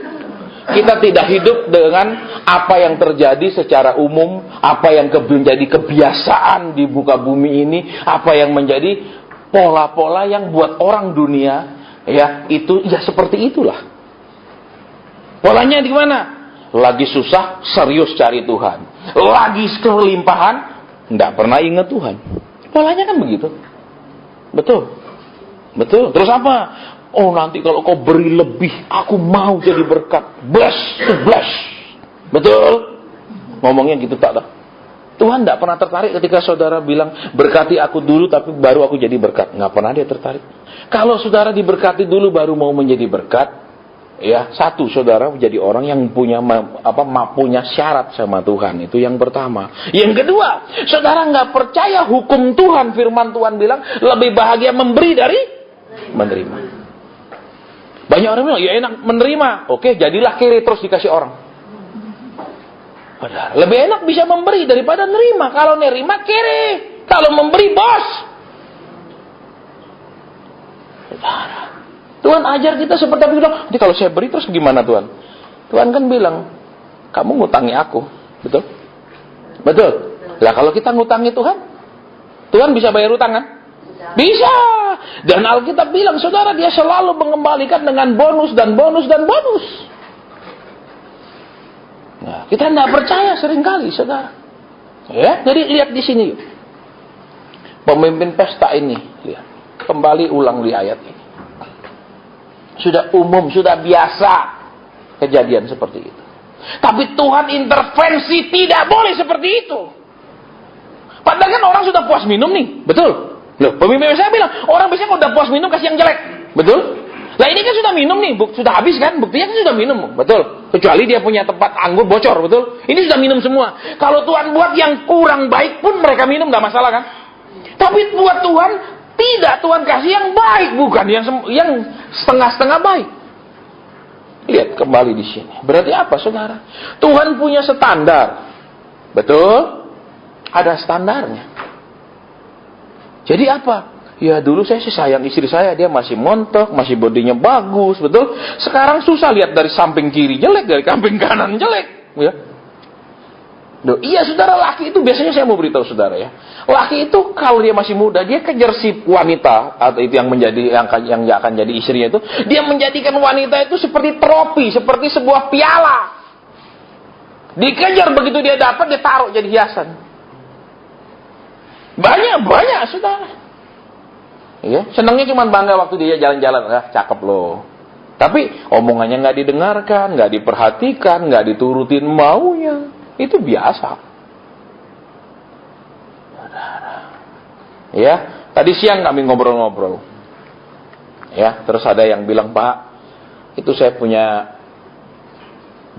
Kita tidak hidup dengan apa yang terjadi secara umum, apa yang menjadi kebiasaan di muka bumi ini, apa yang menjadi pola-pola yang buat orang dunia, ya itu ya seperti itulah. Polanya di mana? Lagi susah, serius cari Tuhan. Lagi kelimpahan, nggak pernah ingat Tuhan. Polanya kan begitu. Betul. Betul. Terus apa? Oh, nanti kalau kau beri lebih, aku mau jadi berkat. Bless. Betul? Ngomongnya gitu tak dah. Tuhan tidak pernah tertarik ketika saudara bilang, berkati aku dulu tapi baru aku jadi berkat. Nggak pernah dia tertarik. Kalau saudara diberkati dulu baru mau menjadi berkat, ya, satu, saudara menjadi orang yang punya punya syarat sama Tuhan. Itu yang pertama. Yang kedua, saudara nggak percaya hukum Tuhan. Firman Tuhan bilang lebih bahagia memberi dari menerima. Banyak orang bilang, ya enak menerima. Oke, jadilah kiri terus dikasih orang. Padahal lebih enak bisa memberi daripada nerima. Kalau nerima kiri, kalau memberi bos. Saudara, Tuhan ajar kita seperti apa? Nanti kalau saya beri terus gimana Tuhan? Tuhan kan bilang, kamu ngutangi aku, betul? Betul. Lah kalau kita ngutangi Tuhan, Tuhan bisa bayar utang kan? Bisa. Dan Alkitab bilang, saudara, dia selalu mengembalikan dengan bonus dan bonus dan bonus. Nah, kita tidak percaya seringkali, saudara. Ya, jadi lihat di sini yuk. Pemimpin pesta ini, lihat. Kembali ulang di ayat ini. Sudah umum, sudah biasa kejadian seperti itu. Tapi Tuhan intervensi, tidak boleh seperti itu. Padahal kan orang sudah puas minum nih, betul? Loh, pemimpin saya bilang, orang biasanya kalau udah puas minum kasih yang jelek, betul? Lah ini kan sudah minum nih, sudah habis kan, buktinya kan sudah minum, betul? Kecuali dia punya tempat anggur bocor, betul? Ini sudah minum semua. Kalau Tuhan buat yang kurang baik pun mereka minum, tidak masalah kan? Tapi buat Tuhan, tidak, Tuhan kasih yang baik, bukan yang setengah-setengah baik. Lihat kembali di sini. Berarti apa, saudara? Tuhan punya standar, betul? Ada standarnya. Jadi apa? Ya dulu saya sih sayang istri saya, dia masih montok, masih bodinya bagus, betul? Sekarang susah, lihat dari samping kiri jelek, dari samping kanan jelek, ya. Duh, iya saudara, laki itu biasanya saya mau beritahu saudara ya. Laki itu kalau dia masih muda, dia kejar si wanita atau itu yang menjadi yang akan jadi istrinya itu, dia menjadikan wanita itu seperti trofi, seperti sebuah piala. Dikejar, begitu dia dapat, dia taruh jadi hiasan. Banyak saudara. Ya, senangnya cuma bangga waktu dia jalan-jalan, cakep loh. Tapi omongannya nggak didengarkan, nggak diperhatikan, nggak diturutin maunya. Itu biasa. Ya, tadi siang kami ngobrol-ngobrol. Ya, terus ada yang bilang, Pak, itu saya punya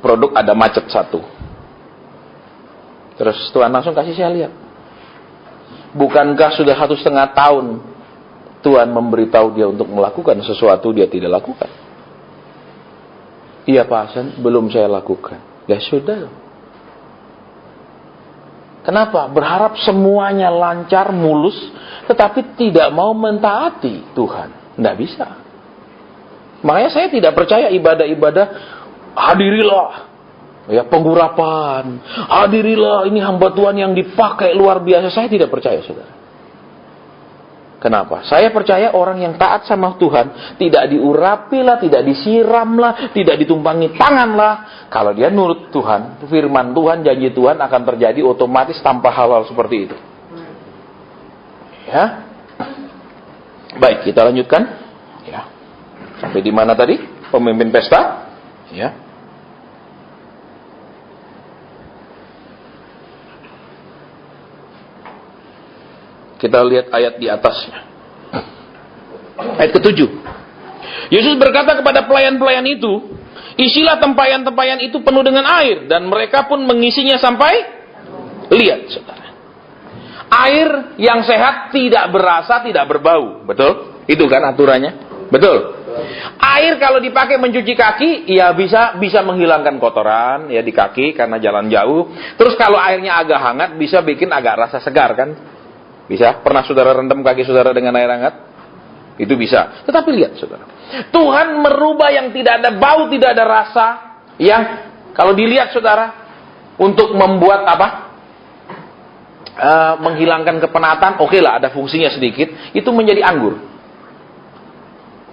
produk ada macet satu. Terus Tuhan langsung kasih saya lihat. Bukankah sudah 1,5 tahun Tuhan memberitahu dia untuk melakukan sesuatu dia tidak lakukan? Iya Pak Hasan, belum saya lakukan. Ya sudah. Kenapa? Berharap semuanya lancar, mulus, tetapi tidak mau mentaati Tuhan. Tidak bisa. Makanya saya tidak percaya ibadah-ibadah, hadirilah, ya penggurapan, hadirilah ini hamba Tuhan yang dipakai luar biasa. Saya tidak percaya, saudara. Kenapa? Saya percaya orang yang taat sama Tuhan tidak diurapilah, tidak disiramlah, tidak ditumpangi tanganlah. Kalau dia nurut Tuhan, firman Tuhan, janji Tuhan akan terjadi otomatis tanpa hal-hal seperti itu. Ya. Baik, kita lanjutkan. Ya. Sampai di mana tadi? Pemimpin pesta. Ya. Kita lihat ayat di atasnya. Ayat ke-7. Yesus berkata kepada pelayan-pelayan itu, isilah tempayan-tempayan itu penuh dengan air, dan mereka pun mengisinya sampai, lihat saudara, air yang sehat tidak berasa, tidak berbau, betul? Itu kan aturannya, betul? Air kalau dipakai mencuci kaki, ya bisa menghilangkan kotoran ya di kaki karena jalan jauh. Terus kalau airnya agak hangat, bisa bikin agak rasa segar kan? Bisa? Pernah saudara rendam kaki saudara dengan air hangat? Itu bisa. Tetapi lihat saudara, Tuhan merubah yang tidak ada bau, tidak ada rasa, yang kalau dilihat saudara, untuk membuat apa? Menghilangkan kepenatan, oke lah, ada fungsinya sedikit, itu menjadi anggur.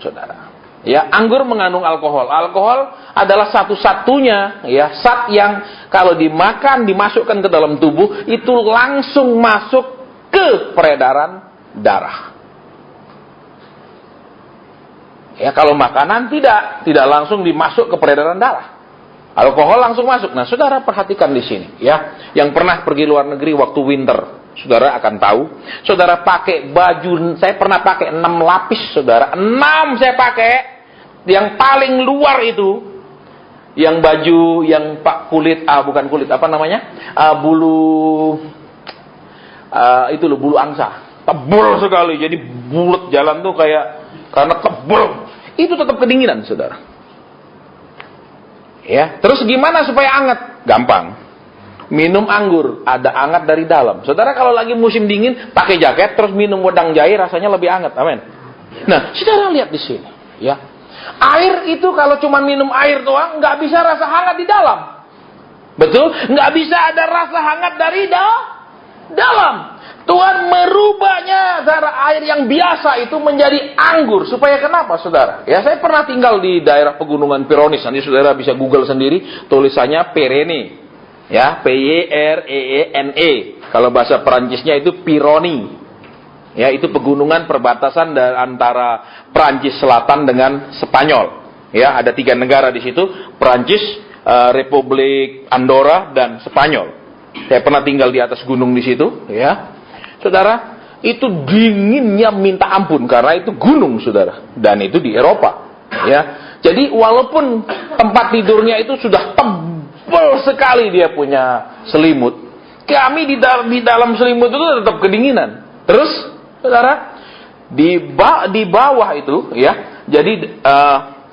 Saudara. Ya, anggur mengandung alkohol. Alkohol adalah satu-satunya ya zat yang kalau dimakan, dimasukkan ke dalam tubuh, itu langsung masuk ke peredaran darah. Ya, kalau makanan tidak langsung dimasuk ke peredaran darah. Alkohol langsung masuk. Nah, saudara perhatikan di sini, ya. Yang pernah pergi luar negeri waktu winter, saudara akan tahu. Saudara pakai baju, saya pernah pakai 6 lapis, saudara. 6 saya pakai. Yang paling luar itu, yang baju, yang kulit, bukan kulit, apa namanya? Bulu, itu loh, bulu angsa. Tebal sekali, jadi bulat jalan tuh kayak, karena tebal. Itu tetap kedinginan, saudara. Ya, terus gimana supaya anget? Gampang. Minum anggur, ada anget dari dalam. Saudara kalau lagi musim dingin, pakai jaket terus minum wedang jahe rasanya lebih anget. Amin. Nah, saudara lihat di sini, ya. Air itu kalau cuma minum air doang nggak bisa rasa hangat di dalam. Betul? Nggak bisa ada rasa hangat dari dalam. Tuhan merubahnya dari air yang biasa itu menjadi anggur. Supaya kenapa, saudara? Ya, saya pernah tinggal di daerah pegunungan Pyrenees. Nanti saudara bisa Google sendiri, tulisannya Pyrenees. Ya, P-Y-R-E-E-N-E. Kalau bahasa Perancisnya itu Pyrenees. Ya, itu pegunungan perbatasan antara Perancis Selatan dengan Spanyol. Ya, ada 3 negara di situ, Perancis, Republik Andorra, dan Spanyol. Saya pernah tinggal di atas gunung di situ, ya. Saudara, itu dinginnya minta ampun karena itu gunung, saudara, dan itu di Eropa, ya. Jadi walaupun tempat tidurnya itu sudah tebal sekali dia punya selimut, kami di dalam selimut itu tetap kedinginan. Terus, saudara, di bawah itu, ya, jadi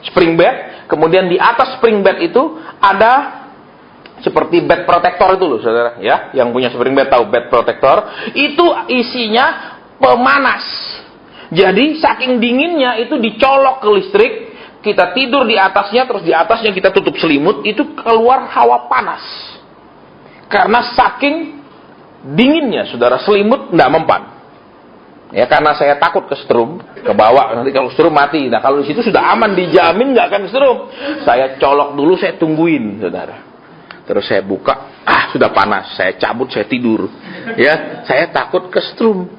spring bed, kemudian di atas spring bed itu ada seperti bed protector itu loh, saudara, ya, yang punya spring bed tahu bed protector, itu isinya pemanas. Jadi saking dinginnya itu dicolok ke listrik, kita tidur di atasnya, terus di atasnya kita tutup selimut, itu keluar hawa panas. Karena saking dinginnya, saudara, selimut nggak mempan. Ya, karena saya takut kesetrum, ke bawah, nanti kalau setrum mati. Nah, kalau di situ sudah aman, dijamin nggak akan setrum. Saya colok dulu, saya tungguin, saudara. Terus saya buka, sudah panas, saya cabut, saya tidur. Ya, saya takut kesetrum.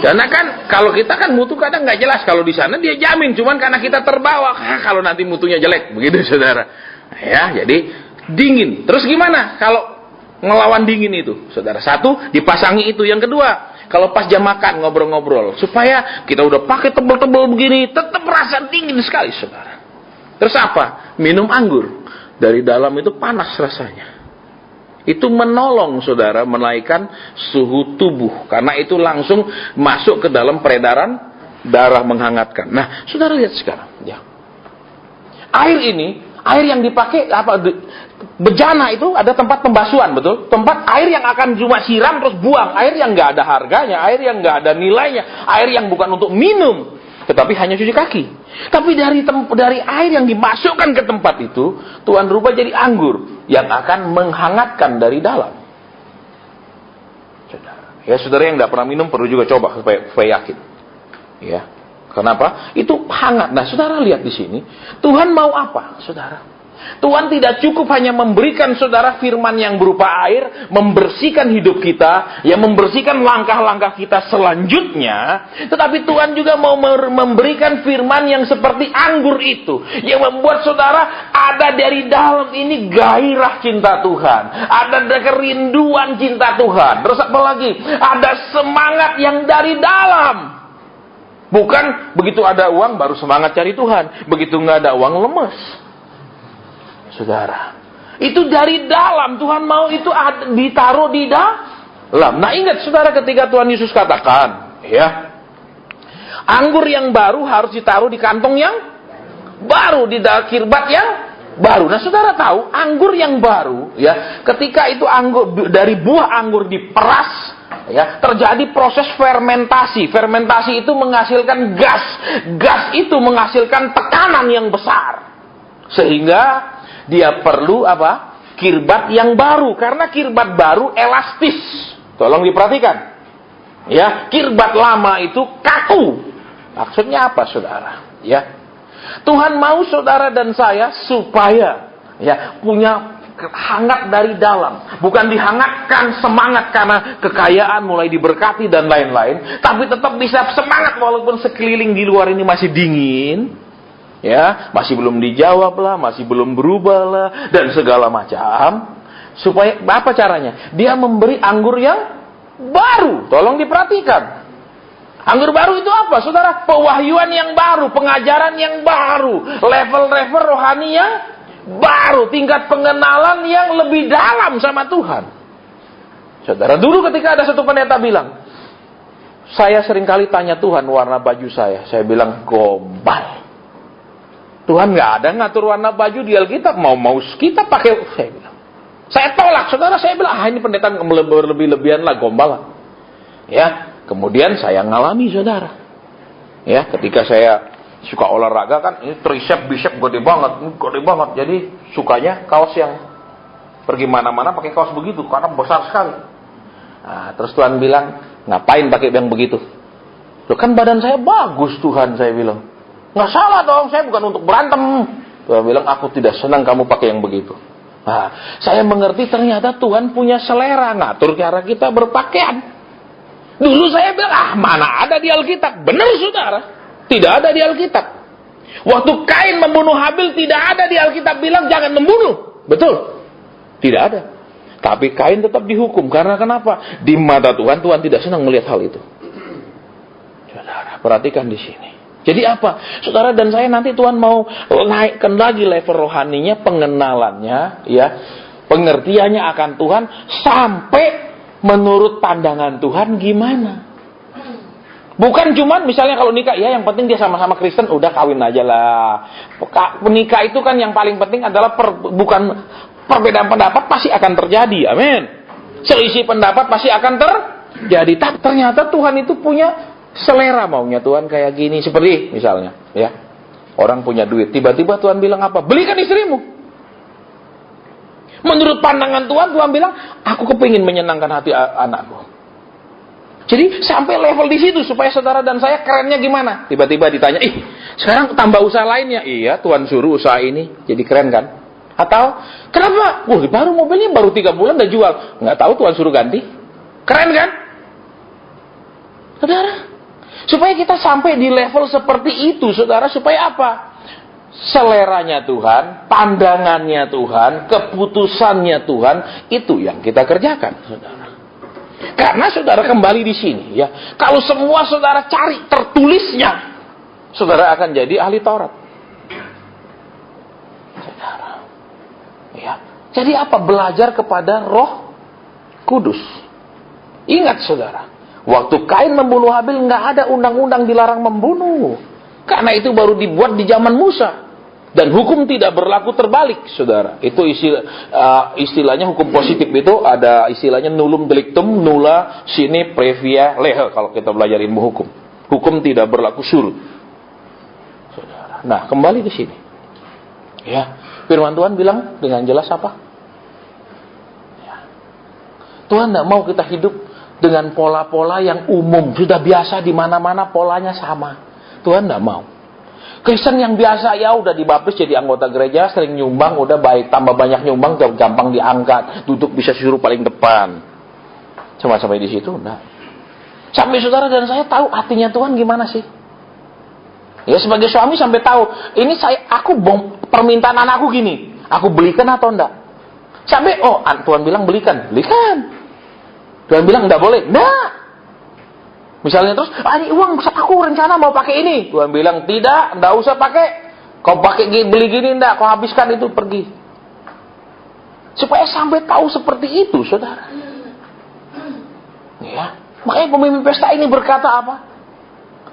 Karena kan kalau kita kan mutu kadang nggak jelas, kalau di sana dia jamin, cuman karena kita terbawa, kalau nanti mutunya jelek, begitu, saudara. Ya, jadi dingin. Terus gimana kalau ngelawan dingin itu, saudara? Satu, dipasangi itu. Yang kedua, kalau pas jam makan ngobrol-ngobrol, supaya kita udah pakai tebel-tebel begini, tetap rasa dingin sekali, saudara. Terus apa? Minum anggur. Dari dalam itu panas rasanya. Itu menolong, saudara, menaikkan suhu tubuh. Karena itu langsung masuk ke dalam peredaran darah, menghangatkan. Nah, saudara lihat sekarang, ya. Air ini, air yang dipakai, bejana itu ada tempat pembasuhan, betul? Tempat air yang akan cuma siram terus buang. Air yang nggak ada harganya, air yang nggak ada nilainya. Air yang bukan untuk minum, tetapi hanya cuci kaki. Tapi dari air yang dimasukkan ke tempat itu, Tuhan rubah jadi anggur yang akan menghangatkan dari dalam. Ya, saudara yang nggak pernah minum perlu juga coba supaya yakin. Ya, kenapa? Itu hangat. Nah, saudara lihat di sini, Tuhan mau apa, saudara? Tuhan tidak cukup hanya memberikan saudara firman yang berupa air, membersihkan hidup kita, yang membersihkan langkah-langkah kita selanjutnya, tetapi Tuhan juga mau memberikan firman yang seperti anggur itu, yang membuat saudara ada dari dalam ini gairah cinta Tuhan, ada kerinduan cinta Tuhan. Terus apa lagi? Ada semangat yang dari dalam. Bukan begitu ada uang baru semangat cari Tuhan, begitu nggak ada uang lemes. Saudara, itu dari dalam. Tuhan mau itu ditaruh di dalam. Nah, ingat, saudara, ketika Tuhan Yesus katakan, ya, anggur yang baru harus ditaruh di kantong yang baru, di kirbat yang baru. Nah, saudara tahu, anggur yang baru, ya, ketika itu anggur dari buah anggur diperas, ya, terjadi proses fermentasi. Fermentasi itu menghasilkan gas. Gas itu menghasilkan tekanan yang besar, sehingga dia perlu apa? Kirbat yang baru. Karena kirbat baru elastis. Tolong diperhatikan. Ya, kirbat lama itu kaku. Maksudnya apa, saudara? Ya, Tuhan mau saudara dan saya supaya, ya, punya hangat dari dalam. Bukan dihangatkan semangat karena kekayaan mulai diberkati dan lain-lain, tapi tetap bisa semangat walaupun sekeliling di luar ini masih dingin. ya, masih belum dijawab lah, masih belum berubah lah, dan segala macam. Supaya apa caranya? Dia memberi anggur yang baru. Tolong diperhatikan. Anggur baru itu apa, saudara? Pewahyuan yang baru, pengajaran yang baru, level-level rohani yang baru, tingkat pengenalan yang lebih dalam sama Tuhan. Saudara, dulu ketika ada satu pendeta bilang, saya seringkali tanya Tuhan warna baju saya bilang gombal. Tuhan nggak ada ngatur warna baju di Alkitab, mau kita pakai. Saya bilang, saya tolak, saudara. Saya bilang, ini pendeta berlebih-lebihan lah, gombal lah. Ya, kemudian saya ngalami, saudara. Ya, ketika saya suka olahraga kan, ini tricep, bicep gede banget. Jadi sukanya kaos yang pergi mana-mana pakai kaos begitu karena besar sekali. Nah, terus Tuhan bilang, ngapain pakai yang begitu? Loh, kan badan saya bagus, Tuhan, saya bilang. Nggak salah dong, saya bukan untuk berantem. Tuhan bilang, aku tidak senang kamu pakai yang begitu. Nah, saya mengerti ternyata Tuhan punya selera ngatur cara kita berpakaian. Dulu saya bilang, mana ada di Alkitab. Benar, saudara, tidak ada di Alkitab. Waktu Kain membunuh Habil, tidak ada di Alkitab bilang jangan membunuh. Betul, tidak ada. Tapi Kain tetap dihukum. Karena kenapa? Di mata Tuhan, Tuhan tidak senang melihat hal itu. Saudara, perhatikan di sini. Jadi apa? Saudara dan saya nanti Tuhan mau naikkan lagi level rohaninya, pengenalannya, ya, pengertiannya akan Tuhan, sampai menurut pandangan Tuhan gimana. Bukan cuman misalnya kalau nikah, ya yang penting dia sama-sama Kristen, udah kawin aja lah. Menikah itu kan yang paling penting adalah bukan perbedaan pendapat pasti akan terjadi, amin. Selisih pendapat pasti akan terjadi. Tapi ternyata Tuhan itu punya selera, maunya Tuhan kayak gini. Seperti misalnya, ya, orang punya duit, tiba-tiba Tuhan bilang apa? Belikan istrimu. Menurut pandangan Tuhan, Tuhan bilang, aku kepingin menyenangkan hati anakku. Jadi sampai level di situ supaya saudara dan saya kerennya gimana? Tiba-tiba ditanya, sekarang tambah usaha lainnya. Iya, Tuhan suruh usaha ini, jadi keren kan? Atau, kenapa? Baru mobilnya baru 3 bulan udah jual. Nggak tahu, Tuhan suruh ganti. Keren kan? Saudara, supaya kita sampai di level seperti itu, saudara, supaya apa? Seleranya Tuhan, pandangannya Tuhan, keputusannya Tuhan, itu yang kita kerjakan, saudara. Karena saudara kembali di sini, ya, kalau semua saudara cari tertulisnya, saudara akan jadi ahli Taurat. Saudara, ya, jadi apa? Belajar kepada Roh Kudus. Ingat, saudara, waktu Kain membunuh Habil nggak ada undang-undang dilarang membunuh, karena itu baru dibuat di zaman Musa. Dan hukum tidak berlaku terbalik, saudara. Itu istilahnya hukum positif itu ada istilahnya nullum delictum, nulla sine previa lehe kalau kita belajar ilmu hukum. Hukum tidak berlaku surut. Saudara. Nah, kembali ke sini. Ya, firman Tuhan bilang dengan jelas apa? Ya. Tuhan tidak mau kita hidup dengan pola-pola yang umum, sudah biasa di mana-mana polanya sama. Tuhan tidak mau. Kristen yang biasa, ya udah dibaptis jadi anggota gereja, sering nyumbang, udah baik, tambah banyak nyumbang, gampang diangkat, duduk bisa suruh paling depan. Cuma sampai di situ, nah. Sampai saudara dan saya tahu hatinya Tuhan gimana sih? Ya sebagai suami sampai tahu, ini aku permintaan anakku gini, aku belikan atau enggak? Sampai Tuhan bilang belikan. Tuhan bilang enggak boleh, enggak. Misalnya terus, ini uang aku rencana mau pakai ini. Tuhan bilang, enggak usah pakai. Kau pakai beli gini enggak, kau habiskan itu pergi. Supaya sampai tahu seperti itu, saudara. Ya, makanya pemimpin pesta ini berkata apa?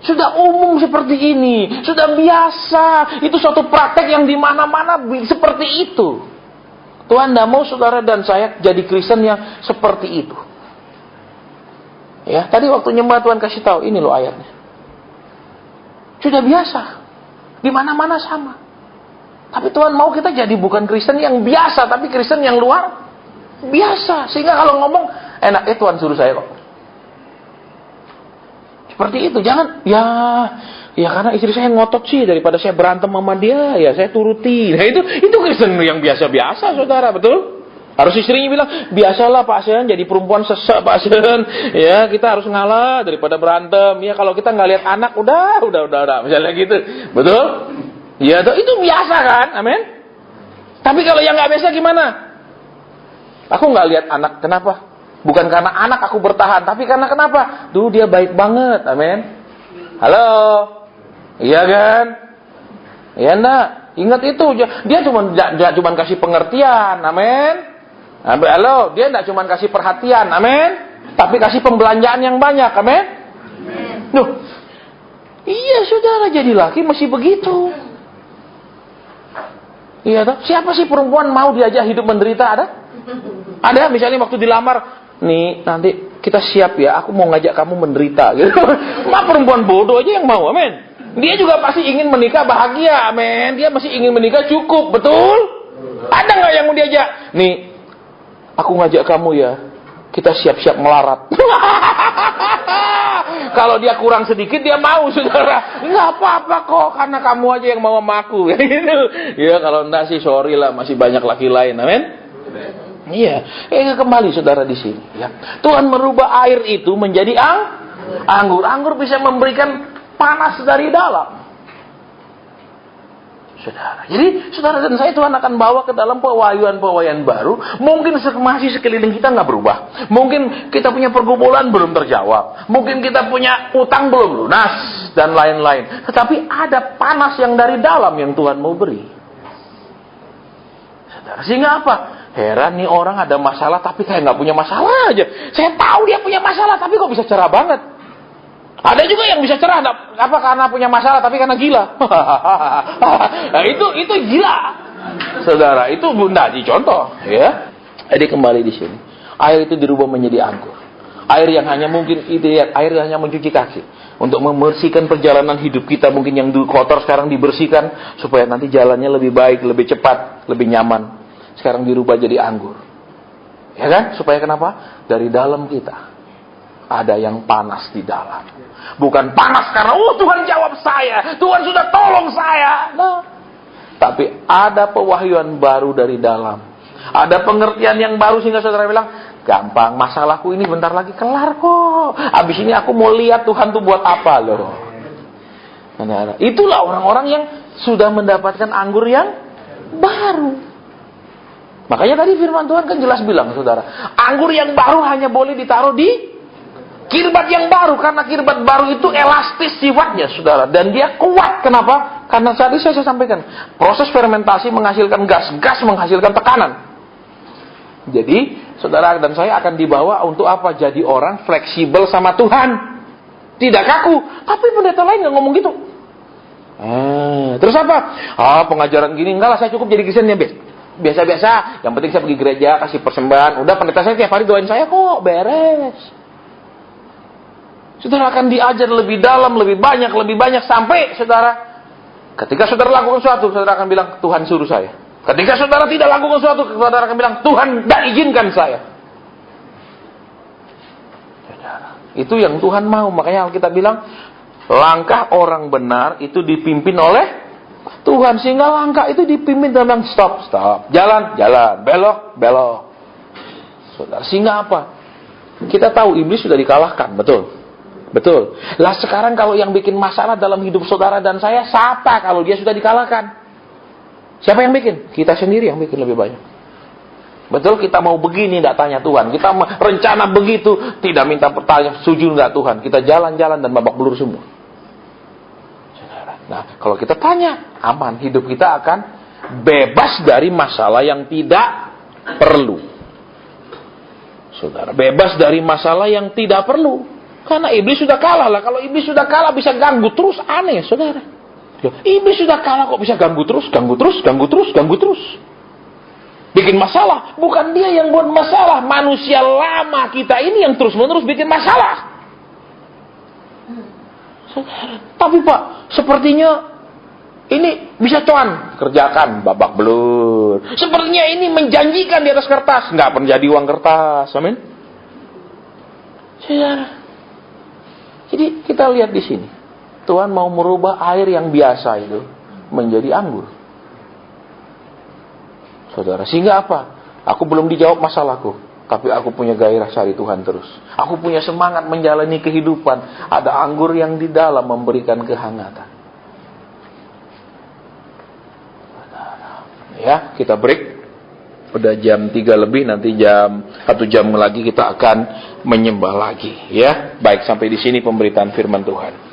Sudah umum seperti ini, sudah biasa. Itu suatu praktek yang di mana-mana seperti itu. Tuhan tidak mau saudara dan saya jadi Kristen yang seperti itu. Ya, tadi waktu nyembah Tuhan kasih tahu, ini loh ayatnya. Sudah biasa. Di mana-mana sama. Tapi Tuhan mau kita jadi bukan Kristen yang biasa, tapi Kristen yang luar biasa. Sehingga kalau ngomong, enak, Tuhan suruh saya kok. Seperti itu, jangan, ya karena istri saya ngotot sih, daripada saya berantem sama dia, ya saya turuti. Nah itu Kristen yang biasa-biasa, saudara, betul? Harus istrinya bilang, biasalah Pak Sen, jadi perempuan sesek Pak Sen. Ya, kita harus ngalah daripada berantem. Ya, kalau kita nggak lihat anak, udah. Misalnya gitu. Betul? Ya, itu biasa kan? Amin. Tapi kalau yang nggak biasa gimana? Aku nggak lihat anak, kenapa? Bukan karena anak aku bertahan, tapi karena kenapa? Dulu dia baik banget, amin. Halo, iya kan? Iya enggak? Ingat itu, dia cuma kasih pengertian, amin. Halo, dia enggak cuma kasih perhatian, amin. Tapi kasih pembelanjaan yang banyak, amin. Loh, iya saudara, jadi laki masih begitu. Iya toh? Siapa sih perempuan mau diajak hidup menderita? Ada misalnya waktu dilamar, nih nanti kita siap ya, aku mau ngajak kamu menderita gitu. Mah perempuan bodoh aja yang mau, amin. Dia juga pasti ingin menikah bahagia, amin. Dia masih ingin menikah cukup, betul? Ada nggak yang mau diajak? Nih, aku ngajak kamu ya, kita siap-siap melarat. Kalau dia kurang sedikit dia mau, saudara. Nggak apa-apa kok, karena kamu aja yang mau sama aku. Gitu. Ya kalau enggak sih sorry lah, masih banyak laki lain, amin. Iya, kembali saudara di sini. Ya. Tuhan merubah air itu menjadi anggur. Anggur bisa memberikan panas dari dalam. Saudara. Jadi saudara dan saya Tuhan akan bawa ke dalam pewahyuan-pewahyuan baru. Mungkin masih sekeliling kita nggak berubah. Mungkin kita punya pergumulan belum terjawab. Mungkin kita punya utang belum lunas dan lain-lain. Tetapi ada panas yang dari dalam yang Tuhan mau beri. Saudara. Sehingga apa? Heran nih orang ada masalah tapi kayak nggak punya masalah aja. Saya tahu dia punya masalah tapi kok bisa cerah banget. Ada juga yang bisa cerah, apa karena punya masalah tapi karena gila. Nah, itu gila, saudara. Itu bunda dicontoh, ya. Jadi kembali di sini, air itu dirubah menjadi anggur. Air yang hanya mungkin air yang hanya mencuci kaki, untuk membersihkan perjalanan hidup kita mungkin yang kotor sekarang dibersihkan supaya nanti jalannya lebih baik, lebih cepat, lebih nyaman. Sekarang dirubah jadi anggur, ya kan? Supaya kenapa? Dari dalam kita ada yang panas di dalam. Bukan panas karena Tuhan jawab saya, Tuhan sudah tolong saya. Nah, tapi ada pewahyuan baru dari dalam. Ada pengertian yang baru sehingga saudara bilang, gampang, masalahku ini bentar lagi kelar kok. Habis ini aku mau lihat Tuhan tuh buat apa loh. Nah, itulah orang-orang yang sudah mendapatkan anggur yang baru. Makanya tadi firman Tuhan kan jelas bilang, saudara, anggur yang baru hanya boleh ditaruh di kirbat yang baru, karena kirbat baru itu elastis sifatnya, saudara, dan dia kuat. Kenapa? Karena tadi saya sampaikan, proses fermentasi menghasilkan gas menghasilkan tekanan. Jadi, saudara dan saya akan dibawa untuk apa? Jadi orang fleksibel sama Tuhan, tidak kaku. Tapi pendeta lain nggak ngomong gitu. Terus apa? Pengajaran gini enggak lah, saya cukup jadi Kristen ya, biasa-biasa. Yang penting saya pergi gereja, kasih persembahan. Udah, pendeta saya tiap hari doain saya kok, beres. Saudara akan diajar lebih dalam, lebih banyak sampai saudara ketika saudara lakukan sesuatu, saudara akan bilang Tuhan suruh saya. Ketika saudara tidak lakukan sesuatu, saudara akan bilang Tuhan tidak izinkan saya. Saudara, itu yang Tuhan mau. Makanya Alkitab bilang langkah orang benar itu dipimpin oleh Tuhan, sehingga langkah itu dipimpin dalam stop, jalan, belok. Saudara, sehingga apa? Kita tahu iblis sudah dikalahkan, Betul. Lah sekarang kalau yang bikin masalah dalam hidup saudara dan saya, siapa kalau dia sudah dikalahkan? Siapa yang bikin? Kita sendiri yang bikin lebih banyak. Betul, kita mau begini tidak tanya Tuhan. Kita rencana begitu, tidak minta pertanyaan, setuju nggak Tuhan. Kita jalan-jalan dan babak belur semua. Nah, kalau kita tanya, aman. Hidup kita akan bebas dari masalah yang tidak perlu. Saudara, bebas dari masalah yang tidak perlu. Karena iblis sudah kalah lah. Kalau iblis sudah kalah bisa ganggu terus, aneh saudara. Iblis sudah kalah kok bisa ganggu terus. Bikin masalah. Bukan dia yang buat masalah. Manusia lama kita ini yang terus-menerus bikin masalah. Saudara. Tapi Pak, sepertinya ini bisa cuan. Kerjakan, babak belur. Sepertinya ini menjanjikan di atas kertas. Nggak pernah jadi uang kertas. Amin. Saudara. Jadi kita lihat di sini, Tuhan mau merubah air yang biasa itu menjadi anggur. Saudara, sehingga apa? Aku belum dijawab masalahku, tapi aku punya gairah cari Tuhan terus. Aku punya semangat menjalani kehidupan. Ada anggur yang di dalam memberikan kehangatan. Ya, kita break. Udah jam 3 lebih, nanti jam 1 jam lagi kita akan menyembah lagi, ya. Baik, sampai di sini pemberitaan firman Tuhan.